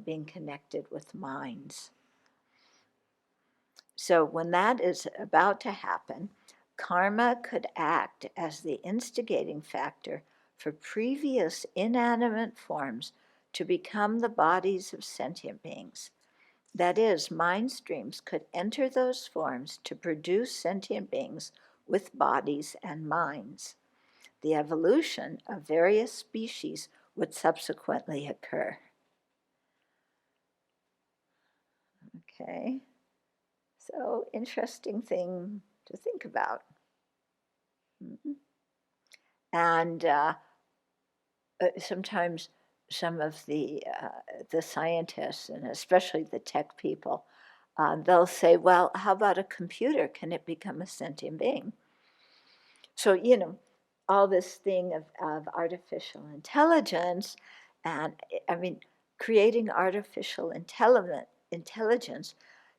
being connected with minds. So when that is about to happen, karma could act as the instigating factor for previous inanimate forms to become the bodies of sentient beings. That is, mind streams could enter those forms to produce sentient beings with bodies and minds. The evolution of various species would subsequently occur. Okay, so interesting thing to think about. Mm-hmm. And sometimes some of the scientists, and especially the tech people, they'll say, well, how about a computer? Can it become a sentient being? So, all this thing of artificial intelligence, and I mean, creating artificial intelligence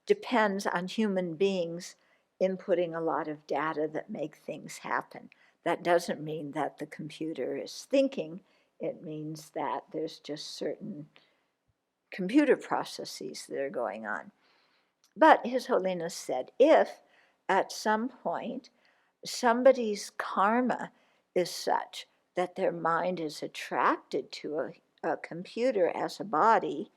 depends on human beings inputting a lot of data that make things happen. That doesn't mean that the computer is thinking. It means that there's just certain computer processes that are going on. But His Holiness said, if at some point somebody's karma is such that their mind is attracted to a computer as a body,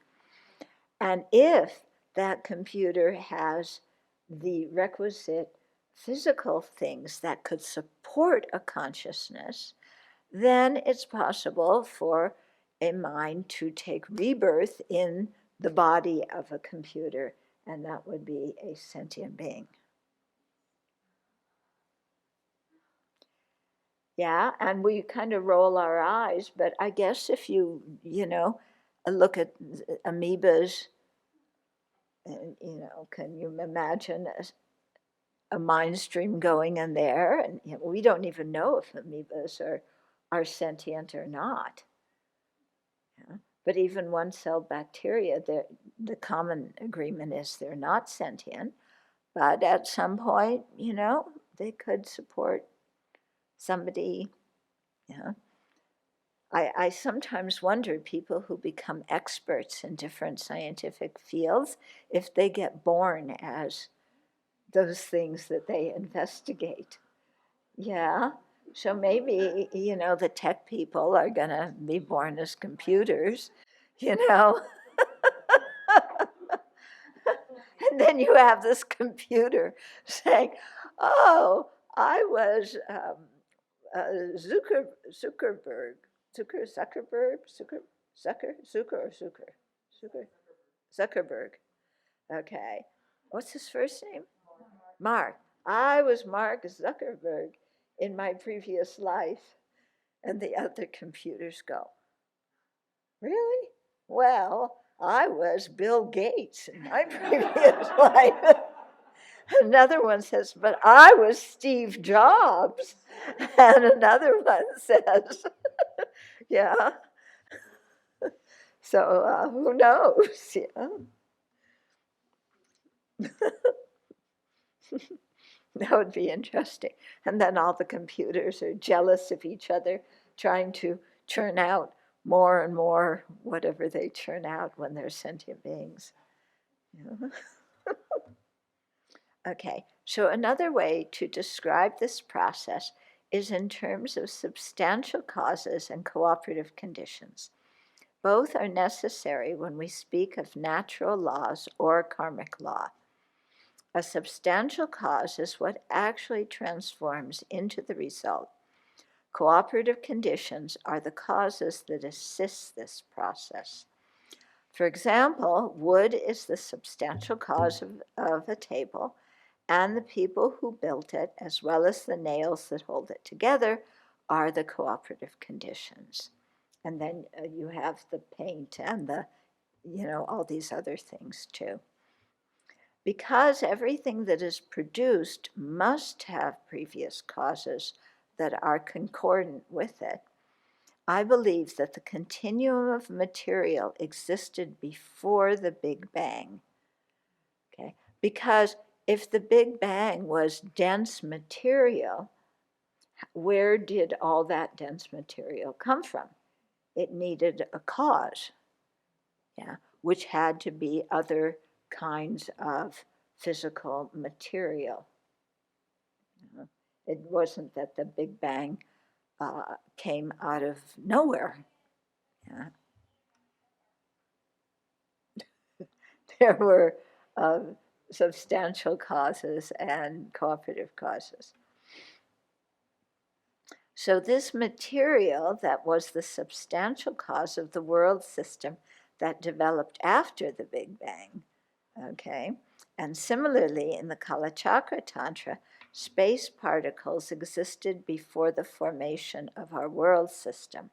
and if that computer has the requisite physical things that could support a consciousness, then it's possible for a mind to take rebirth in the body of a computer, and that would be a sentient being. Yeah, and we kind of roll our eyes, but I guess if you look at amoebas, can you imagine a mind stream going in there? And we don't even know if amoebas are sentient or not. Yeah. But even one-cell bacteria, the common agreement is they're not sentient, but at some point, they could support somebody. Yeah. I sometimes wonder, people who become experts in different scientific fields, if they get born as those things that they investigate. Yeah. So maybe, the tech people are going to be born as computers, And then you have this computer saying, oh, I was Zuckerberg. Zuckerberg. Okay. What's his first name? Mark. I was Mark Zuckerberg in my previous life. And the other computers go, really? Well, I was Bill Gates in my previous life. Another one says, but I was Steve Jobs. And another one says, yeah. So who knows? Yeah. That would be interesting. And then all the computers are jealous of each other, trying to churn out more and more whatever they churn out when they're sentient beings. Yeah. Okay, so another way to describe this process is in terms of substantial causes and cooperative conditions. Both are necessary when we speak of natural laws or karmic law. A substantial cause is what actually transforms into the result, Cooperative conditions are the causes that assist this process. For example, wood is the substantial cause of a table, and the people who built it, as well as the nails that hold it together, are the cooperative conditions. And then you have the paint and all these other things too. Because everything that is produced must have previous causes that are concordant with it, I believe that the continuum of material existed before the Big Bang. Okay? Because if the Big Bang was dense material, where did all that dense material come from? It needed a cause, which had to be other kinds of physical material. It wasn't that the Big Bang came out of nowhere. Yeah. There were substantial causes and cooperative causes. So this material that was the substantial cause of the world system that developed after the Big Bang, okay? And similarly, in the Kalachakra Tantra, space particles existed before the formation of our world system.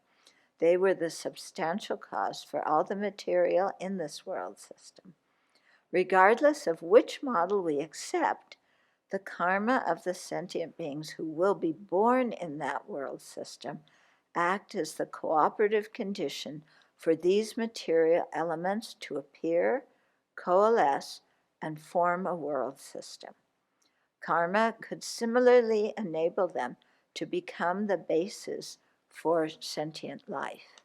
They were the substantial cause for all the material in this world system. Regardless of which model we accept, the karma of the sentient beings who will be born in that world system act as the cooperative condition for these material elements to appear, coalesce, and form a world system. Karma could similarly enable them to become the basis for sentient life.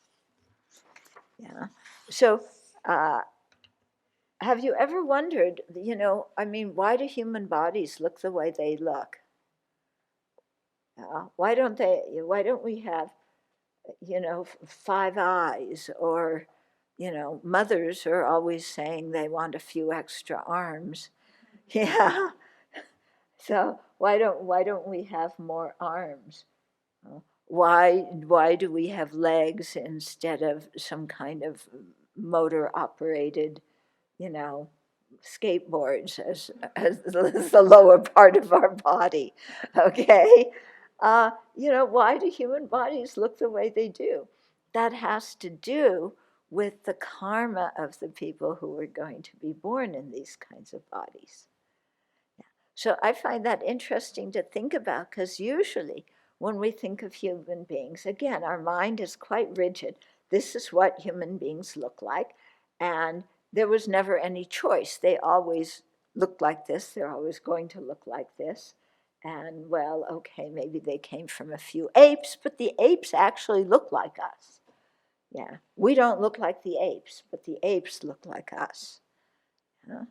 Yeah. So, have you ever wondered, why do human bodies look the way they look? Why don't we have, 5 eyes? Or, mothers are always saying they want a few extra arms. Yeah. So why don't we have more arms? Why do we have legs instead of some kind of motor operated, skateboards as the lower part of our body? Okay. Why do human bodies look the way they do? That has to do with the karma of the people who are going to be born in these kinds of bodies. So I find that interesting to think about, because usually when we think of human beings, again, our mind is quite rigid. This is what human beings look like, and there was never any choice. They always looked like this. They're always going to look like this. And well, okay, maybe they came from a few apes, but the apes actually look like us. Yeah, we don't look like the apes, but the apes look like us. Huh?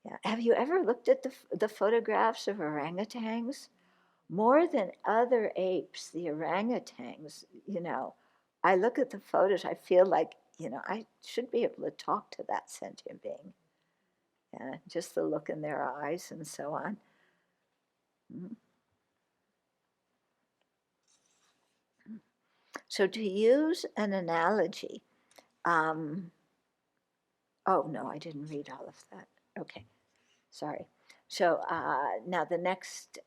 Yeah. Have you ever looked at the photographs of orangutans? More than other apes, the orangutans, I look at the photos, I feel like, I should be able to talk to that sentient being. Yeah, just the look in their eyes and so on. So to use an analogy, oh no, I didn't read all of that. Okay, sorry. So now the next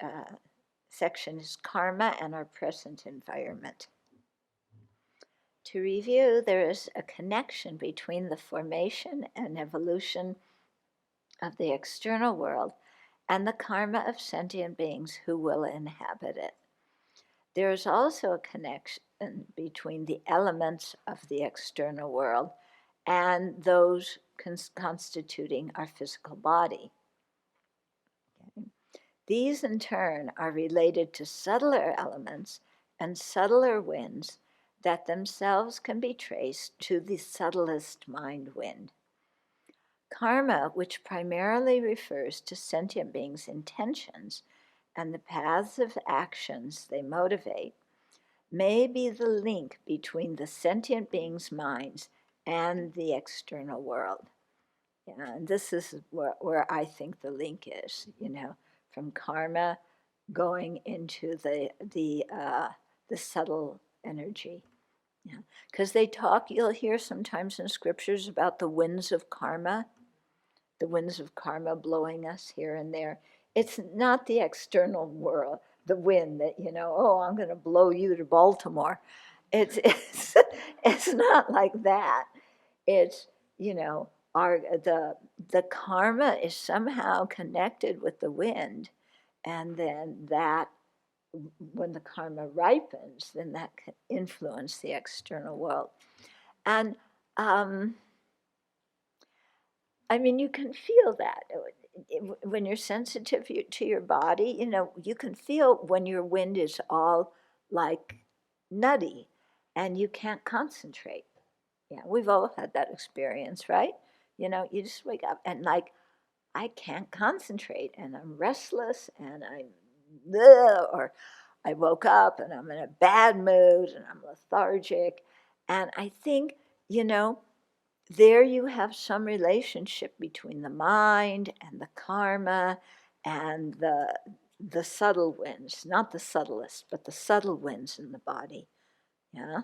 section is karma and our present environment. To review, there is a connection between the formation and evolution of the external world and the karma of sentient beings who will inhabit it. There is also a connection between the elements of the external world and those constituting our physical body. Okay. These, in turn, are related to subtler elements and subtler winds that themselves can be traced to the subtlest mind wind. Karma, which primarily refers to sentient beings' intentions and the paths of actions they motivate, may be the link between the sentient beings' minds and the external world. Yeah, and this is where I think the link is, from karma going into the the subtle energy. Yeah, because you'll hear sometimes in scriptures about the winds of karma, blowing us here and there. It's not the external world, the wind that, oh, I'm going to blow you to Baltimore. It's not like that. It's, the karma is somehow connected with the wind, and then that, when the karma ripens, then that can influence the external world. And you can feel that when you're sensitive to your body. You can feel when your wind is all like nutty and you can't concentrate. Yeah, we've all had that experience, right? You just wake up and I can't concentrate and I'm restless and or I woke up and I'm in a bad mood and I'm lethargic. And I think, there you have some relationship between the mind and the karma and the subtle winds, not the subtlest, but the subtle winds in the body. Yeah.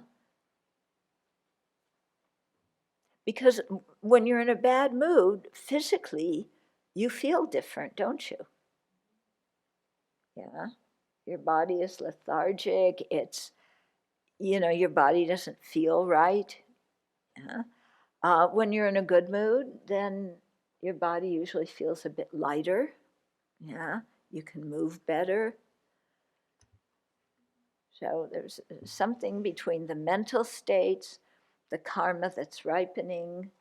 Because when you're in a bad mood, physically, you feel different, don't you? Yeah. Your body is lethargic. It's, your body doesn't feel right. Yeah. When you're in a good mood, then your body usually feels a bit lighter. Yeah. You can move better. So there's something between the mental states, the karma that's ripening,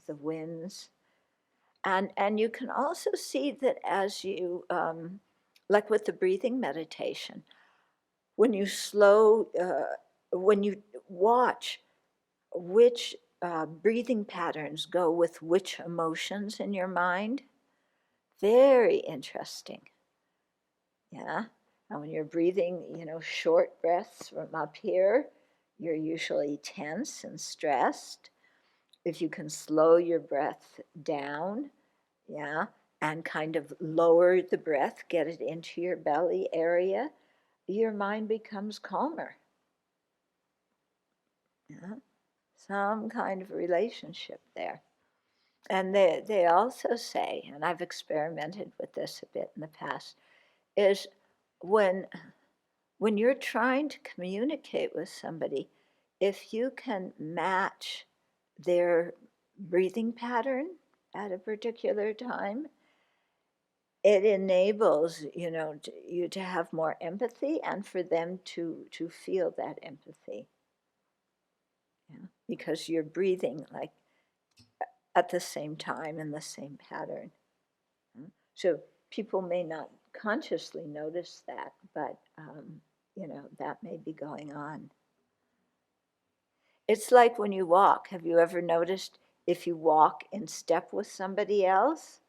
the winds. And you can also see that as you, like with the breathing meditation, when you when you watch which breathing patterns go with which emotions in your mind, very interesting. Yeah. And when you're breathing, short breaths from up here, you're usually tense and stressed. If you can slow your breath down, yeah, and kind of lower the breath, get it into your belly area, your mind becomes calmer. Yeah. Some kind of relationship there. And they also say, and I've experimented with this a bit in the past, is when you're trying to communicate with somebody, if you can match their breathing pattern at a particular time, it enables you to have more empathy and for them to feel that empathy. Yeah? Because you're breathing like at the same time in the same pattern. So people may not consciously notice that, but that may be going on. It's like when you walk. Have you ever noticed if you walk in step with somebody else,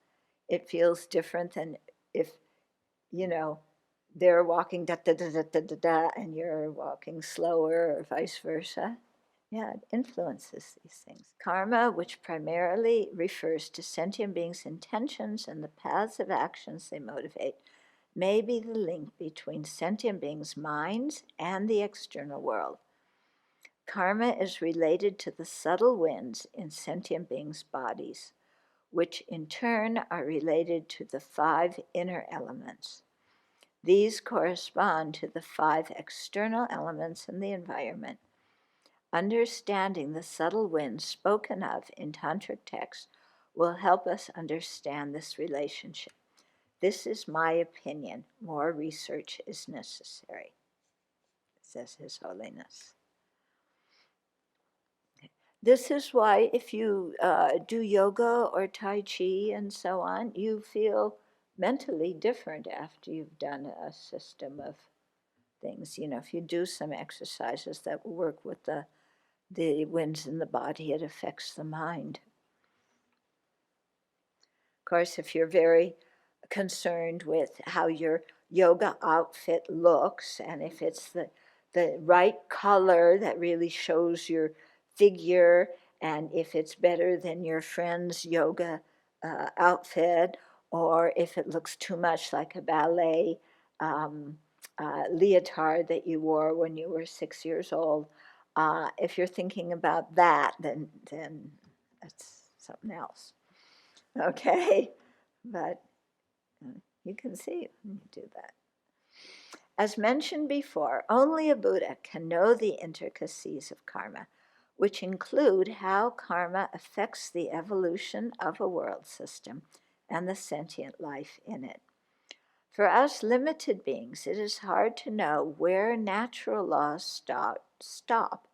it feels different than if, they're walking da da da da da da da and you're walking slower, or vice versa? Yeah, it influences these things. Karma, which primarily refers to sentient beings' intentions and the paths of actions they motivate, may be the link between sentient beings' minds and the external world. Karma is related to the subtle winds in sentient beings' bodies, which in turn are related to the 5 inner elements. These correspond to the 5 external elements in the environment. Understanding the subtle winds spoken of in tantric texts will help us understand this relationship. This is my opinion. More research is necessary, says His Holiness. This is why if you do yoga or Tai Chi and so on, you feel mentally different after you've done a system of things. If you do some exercises that work with the winds in the body, it affects the mind. Of course, if you're very concerned with how your yoga outfit looks, and if it's the right color that really shows your figure, and if it's better than your friend's yoga outfit, or if it looks too much like a ballet leotard that you wore when you were 6 years old. If you're thinking about that, then that's something else. Okay, but you can see when you do that. As mentioned before, only a Buddha can know the intricacies of karma, which include how karma affects the evolution of a world system and the sentient life in it. For us limited beings, it is hard to know where natural laws stop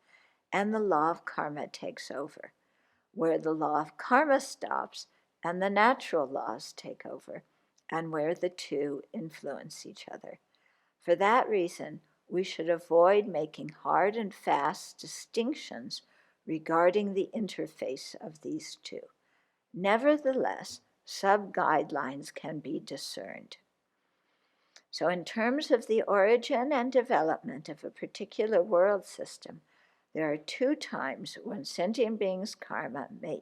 and the law of karma takes over, where the law of karma stops and the natural laws take over, and where the two influence each other. For that reason, we should avoid making hard and fast distinctions regarding the interface of these two. Nevertheless, sub-guidelines can be discerned. So in terms of the origin and development of a particular world system, there are two times when sentient beings' karma may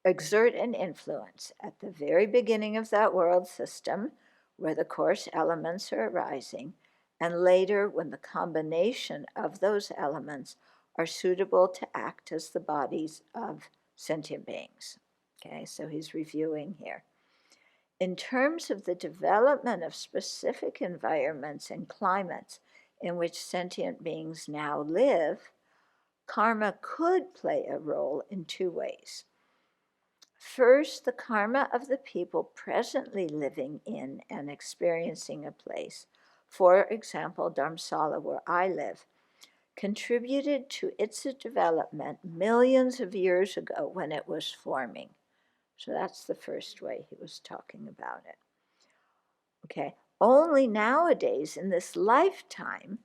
exert an influence at the very beginning of that world system, where the coarse elements are arising, and later when the combination of those elements are suitable to act as the bodies of sentient beings. Okay, so he's reviewing here. In terms of the development of specific environments and climates in which sentient beings now live, karma could play a role in two ways. First, the karma of the people presently living in and experiencing a place, for example, Dharamsala, where I live, contributed to its development millions of years ago when it was forming. So that's the first way he was talking about it. Okay, only nowadays in this lifetime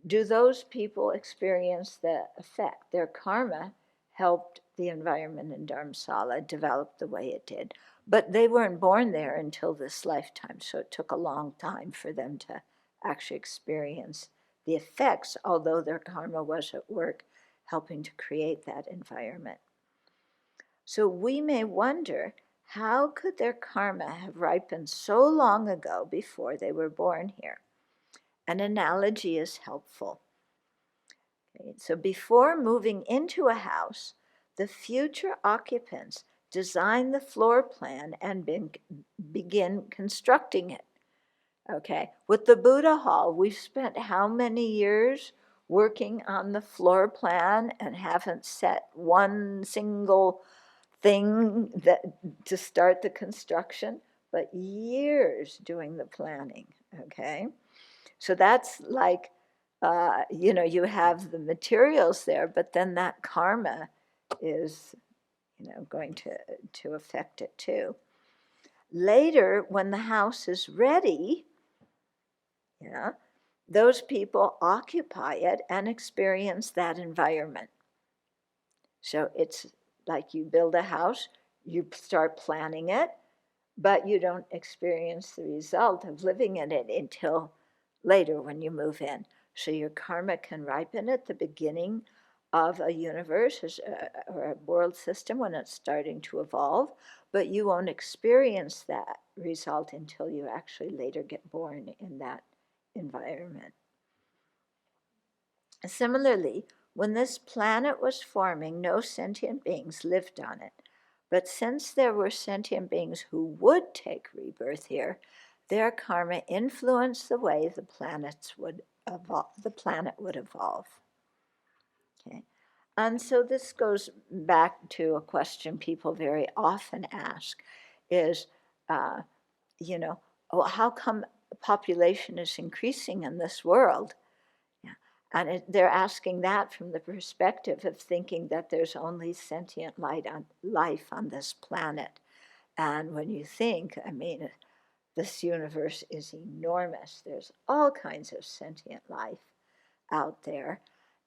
do those people experience the effect. Their karma helped the environment in Dharamsala develop the way it did. But they weren't born there until this lifetime, so it took a long time for them to actually experience the effects, although their karma was at work helping to create that environment. So we may wonder, how could their karma have ripened so long ago before they were born here? An analogy is helpful. Okay, so before moving into a house, the future occupants design the floor plan and begin constructing it. Okay, with the Buddha Hall, we've spent how many years working on the floor plan and haven't set one single thing to start the construction, but years doing the planning, okay? So that's like, you have the materials there, but then that karma is, going to affect it too. Later, when the house is ready, those people occupy it and experience that environment. So it's like you build a house, you start planning it, but you don't experience the result of living in it until later when you move in. So your karma can ripen at the beginning of a universe or a world system when it's starting to evolve, but you won't experience that result until you actually later get born in that environment. Similarly, when this planet was forming, no sentient beings lived on it. But since there were sentient beings who would take rebirth here, their karma influenced the way the planet would evolve. Okay. And so this goes back to a question people very often ask is, how come population is increasing in this world? And they're asking that from the perspective of thinking that there's only sentient life on this planet. And when you think, this universe is enormous. There's all kinds of sentient life out there.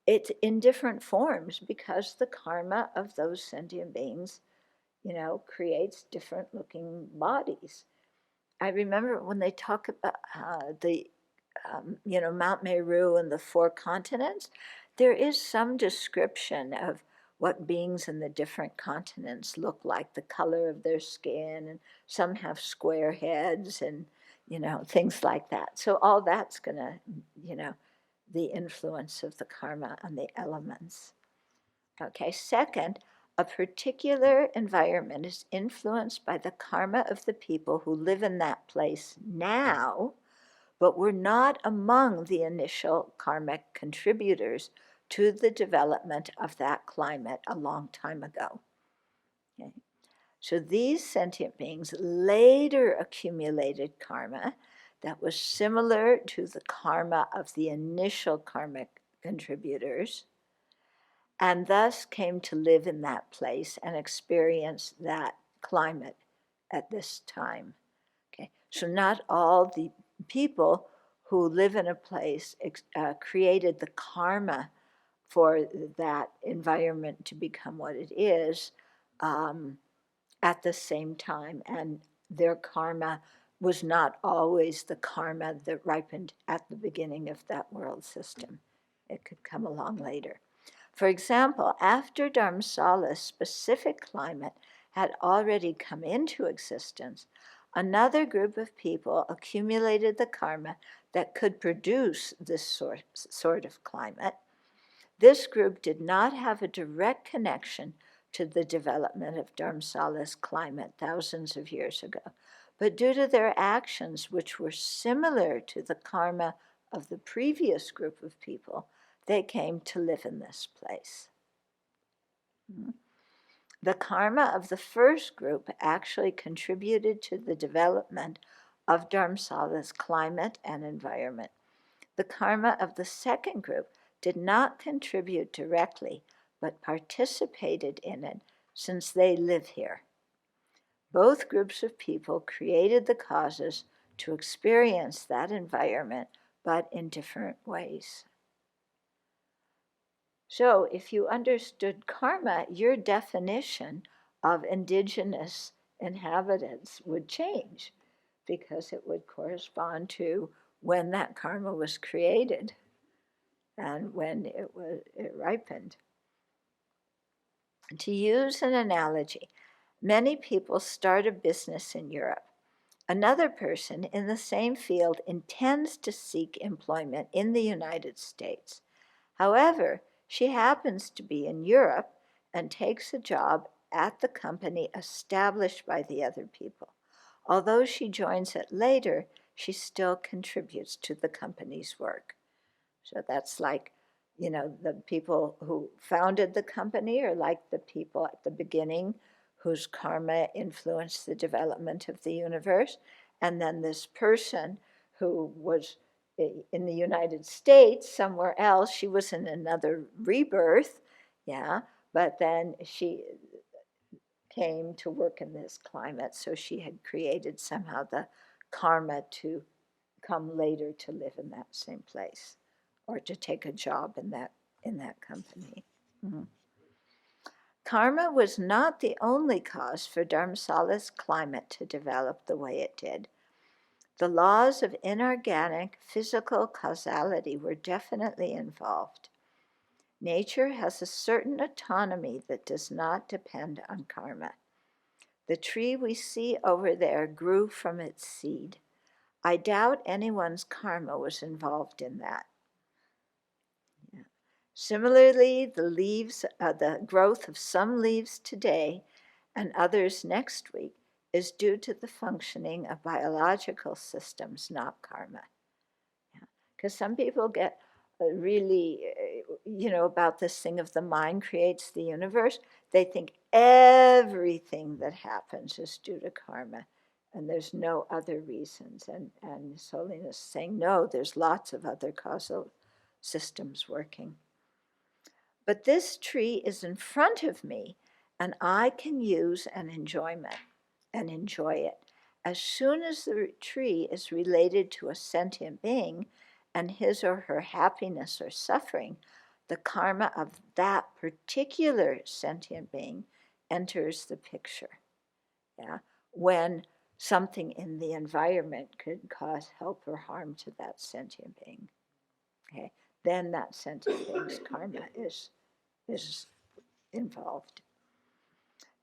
It's in different forms because the karma of those sentient beings, creates different looking bodies. I remember when they talk about Mount Meru and the 4 continents, there is some description of what beings in the different continents look like, the color of their skin, and some have square heads, and things like that. So all that's going to, the influence of the karma on the elements. Okay, second, a particular environment is influenced by the karma of the people who live in that place now, but were not among the initial karmic contributors to the development of that climate a long time ago. Okay. So these sentient beings later accumulated karma that was similar to the karma of the initial karmic contributors, and thus came to live in that place and experience that climate at this time. Okay, so not all the people who live in a place created the karma for that environment to become what it is at the same time, and their karma was not always the karma that ripened at the beginning of that world system. It could come along later. For example, after Dharamsala's specific climate had already come into existence, another group of people accumulated the karma that could produce this sort of climate. This group did not have a direct connection to the development of Dharamsala's climate thousands of years ago, but due to their actions, which were similar to the karma of the previous group of people, they came to live in this place. The karma of the first group actually contributed to the development of Dharamsala's climate and environment. The karma of the second group did not contribute directly, but participated in it since they live here. Both groups of people created the causes to experience that environment, but in different ways. So if you understood karma, your definition of indigenous inhabitants would change, because it would correspond to when that karma was created and when it ripened. To use an analogy, many people start a business in Europe. Another person in the same field intends to seek employment in the United States. However, she happens to be in Europe and takes a job at the company established by the other people. Although she joins it later, she still contributes to the company's work. So that's like, the people who founded the company are like the people at the beginning whose karma influenced the development of the universe. And then this person who was in the United States, somewhere else, she was in another rebirth, yeah, but then she came to work in this climate, so she had created somehow the karma to come later to live in that same place or to take a job in that company. Mm-hmm. Karma was not the only cause for Dharamsala's climate to develop the way it did. The laws of inorganic physical causality were definitely involved. Nature has a certain autonomy that does not depend on karma. The tree we see over there grew from its seed. I doubt anyone's karma was involved in that. Yeah. Similarly, the growth of some leaves today and others next week is due to the functioning of biological systems, not karma. Because some people get really, about this thing of the mind creates the universe. They think everything that happens is due to karma, and there's no other reasons. And His Holiness is saying, no, there's lots of other causal systems working. But this tree is in front of me, and I can use and enjoy it. As soon as the tree is related to a sentient being and his or her happiness or suffering, the karma of that particular sentient being enters the picture. Yeah? When something in the environment could cause help or harm to that sentient being. Okay? Then that sentient being's karma is involved.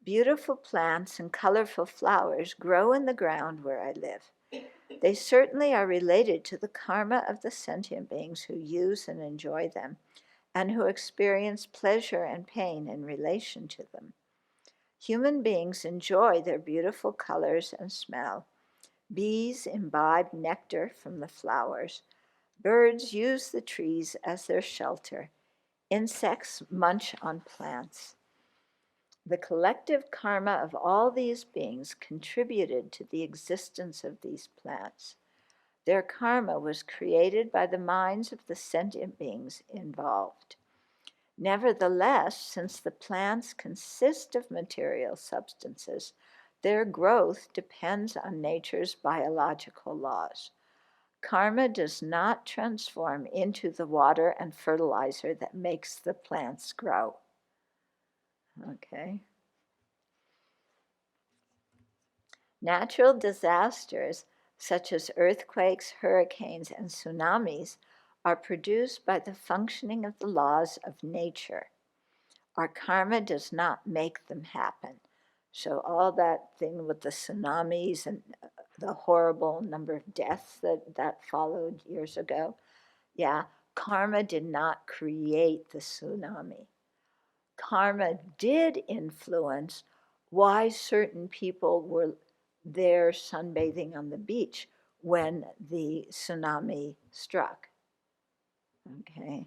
Beautiful plants and colorful flowers grow in the ground where I live. They certainly are related to the karma of the sentient beings who use and enjoy them, and who experience pleasure and pain in relation to them. Human beings enjoy their beautiful colors and smell. Bees imbibe nectar from the flowers. Birds use the trees as their shelter. Insects munch on plants. The collective karma of all these beings contributed to the existence of these plants. Their karma was created by the minds of the sentient beings involved. Nevertheless, since the plants consist of material substances, their growth depends on nature's biological laws. Karma does not transform into the water and fertilizer that makes the plants grow. Okay. Natural disasters, such as earthquakes, hurricanes, and tsunamis, are produced by the functioning of the laws of nature. Our karma does not make them happen. So all that thing with the tsunamis and the horrible number of deaths that followed years ago, yeah, karma did not create the tsunami. Karma did influence why certain people were there sunbathing on the beach when the tsunami struck. Okay.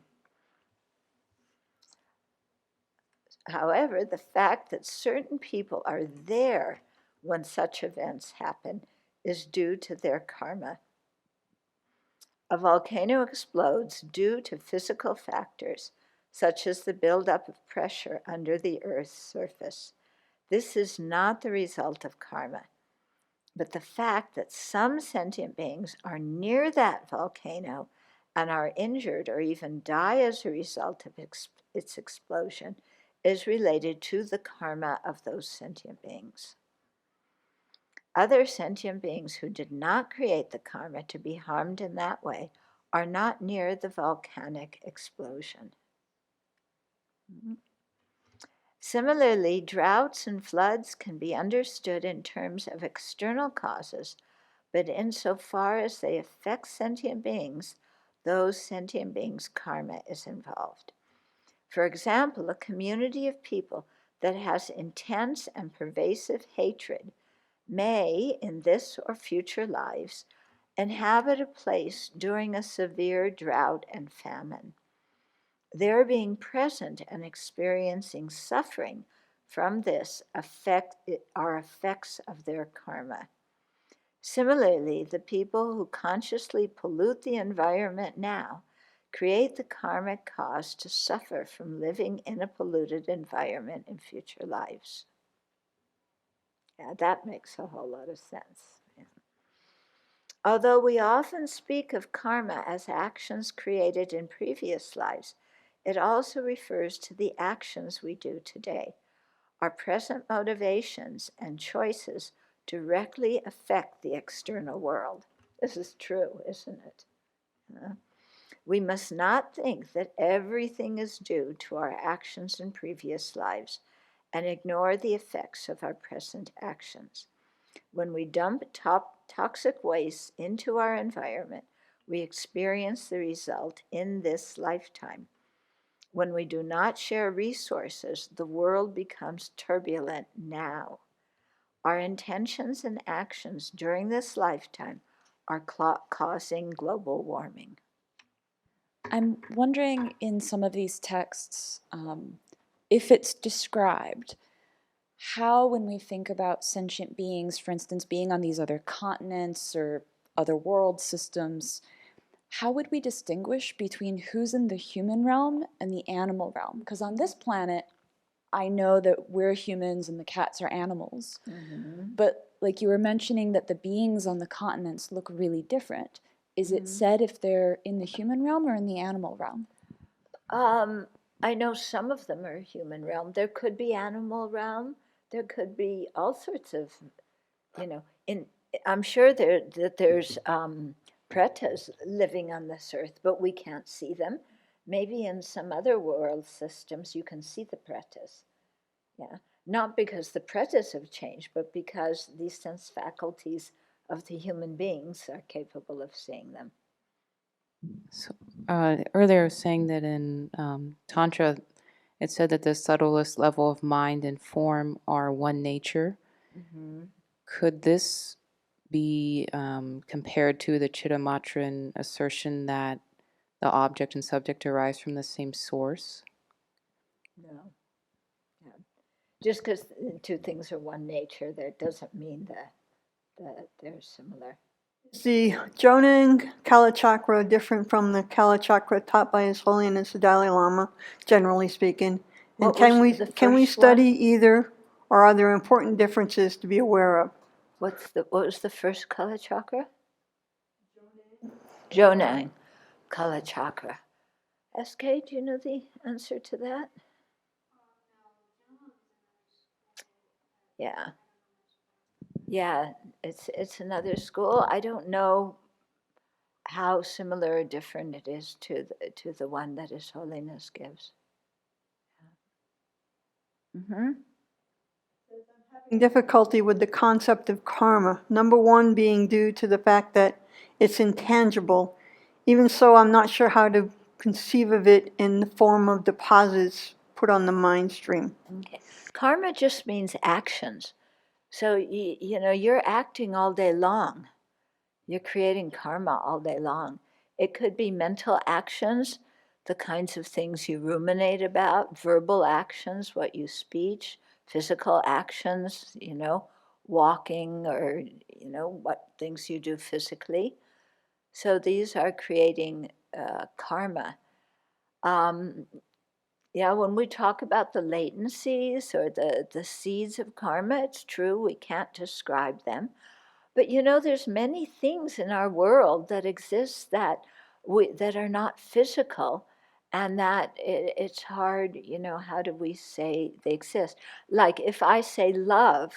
However, the fact that certain people are there when such events happen is due to their karma. A volcano explodes due to physical factors, such as the buildup of pressure under the Earth's surface. This is not the result of karma, but the fact that some sentient beings are near that volcano and are injured or even die as a result of its explosion is related to the karma of those sentient beings. Other sentient beings who did not create the karma to be harmed in that way are not near the volcanic explosion. Similarly, droughts and floods can be understood in terms of external causes, but insofar as they affect sentient beings, those sentient beings' karma is involved. For example, a community of people that has intense and pervasive hatred may, in this or future lives, inhabit a place during a severe drought and famine. Their being present and experiencing suffering from this are effects of their karma. Similarly, the people who consciously pollute the environment now create the karmic cause to suffer from living in a polluted environment in future lives. Yeah, that makes a whole lot of sense. Yeah. Although we often speak of karma as actions created in previous lives, it also refers to the actions we do today. Our present motivations and choices directly affect the external world. This is true, isn't it? We must not think that everything is due to our actions in previous lives and ignore the effects of our present actions. When we dump toxic waste into our environment, we experience the result in this lifetime. When we do not share resources, the world becomes turbulent now. Our intentions and actions during this lifetime are causing global warming. I'm wondering in some of these texts, if it's described, how when we think about sentient beings, for instance, being on these other continents or other world systems, how would we distinguish between who's in the human realm and the animal realm? Because on this planet, I know that we're humans and the cats are animals. Mm-hmm. But like you were mentioning that the beings on the continents look really different. Is it said if they're in the human realm or in the animal realm? I know some of them are human realm. There could be animal realm. There could be all sorts of, I'm sure that there's pretas living on this earth, but we can't see them. Maybe in some other world systems you can see the pretas. Yeah, not because the pretas have changed, but because these sense faculties of the human beings are capable of seeing them. So, earlier I was saying that in Tantra, it said that the subtlest level of mind and form are one nature. Mm-hmm. Could this be compared to the Chittamatrin assertion that the object and subject arise from the same source? No. Yeah. Just because two things are one nature, that doesn't mean that they're similar. Is the Jonang Kalachakra different from the Kalachakra taught by His Holiness the Dalai Lama, generally speaking? And What was the can we first study one? either, or are there important differences to be aware of? What was the first Kala chakra? Jonang Kala chakra. SK, do you know the answer to that? Yeah. Yeah, it's another school. I don't know how similar or different it is to the one that His Holiness gives. Mm-hmm. Difficulty with the concept of karma. Number one being due to the fact that it's intangible. Even so, I'm not sure how to conceive of it in the form of deposits put on the mind stream. Okay. Karma just means actions. So, you know, you're acting all day long. You're creating karma all day long. It could be mental actions, the kinds of things you ruminate about, verbal actions, what you speak, physical actions, you know, walking or, you know, what things you do physically. So these are creating karma. Yeah, when we talk about the latencies or the seeds of karma, it's true, we can't describe them. But you know, there's many things in our world that exist that that are not physical, and that it's hard, you know, how do we say they exist? Like if I say love,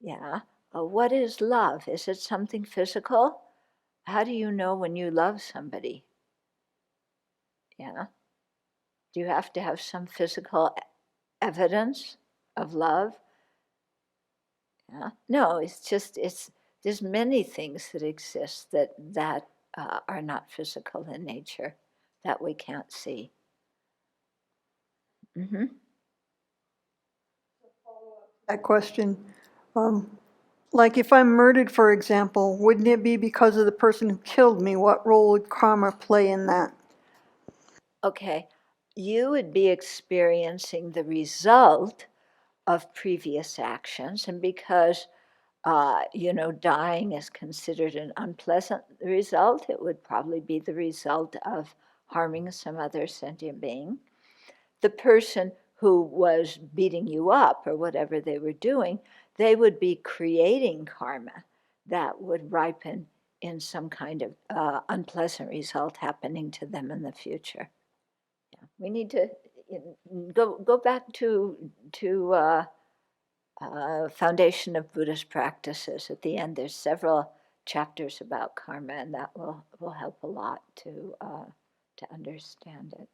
yeah, what is love? Is it something physical? How do you know when you love somebody? Yeah. Do you have to have some physical evidence of love? Yeah. No, there's many things that exist that are not physical in nature that we can't see. Mm-hmm. That question. Like if I'm murdered, for example, wouldn't it be because of the person who killed me? What role would karma play in that? Okay, you would be experiencing the result of previous actions, and because you know, dying is considered an unpleasant result, it would probably be the result of harming some other sentient being. The person who was beating you up or whatever they were doing, they would be creating karma that would ripen in some kind of unpleasant result happening to them in the future. Yeah. We need to go back to foundation of Buddhist practices. At the end, there's several chapters about karma, and that will help a lot to understand it.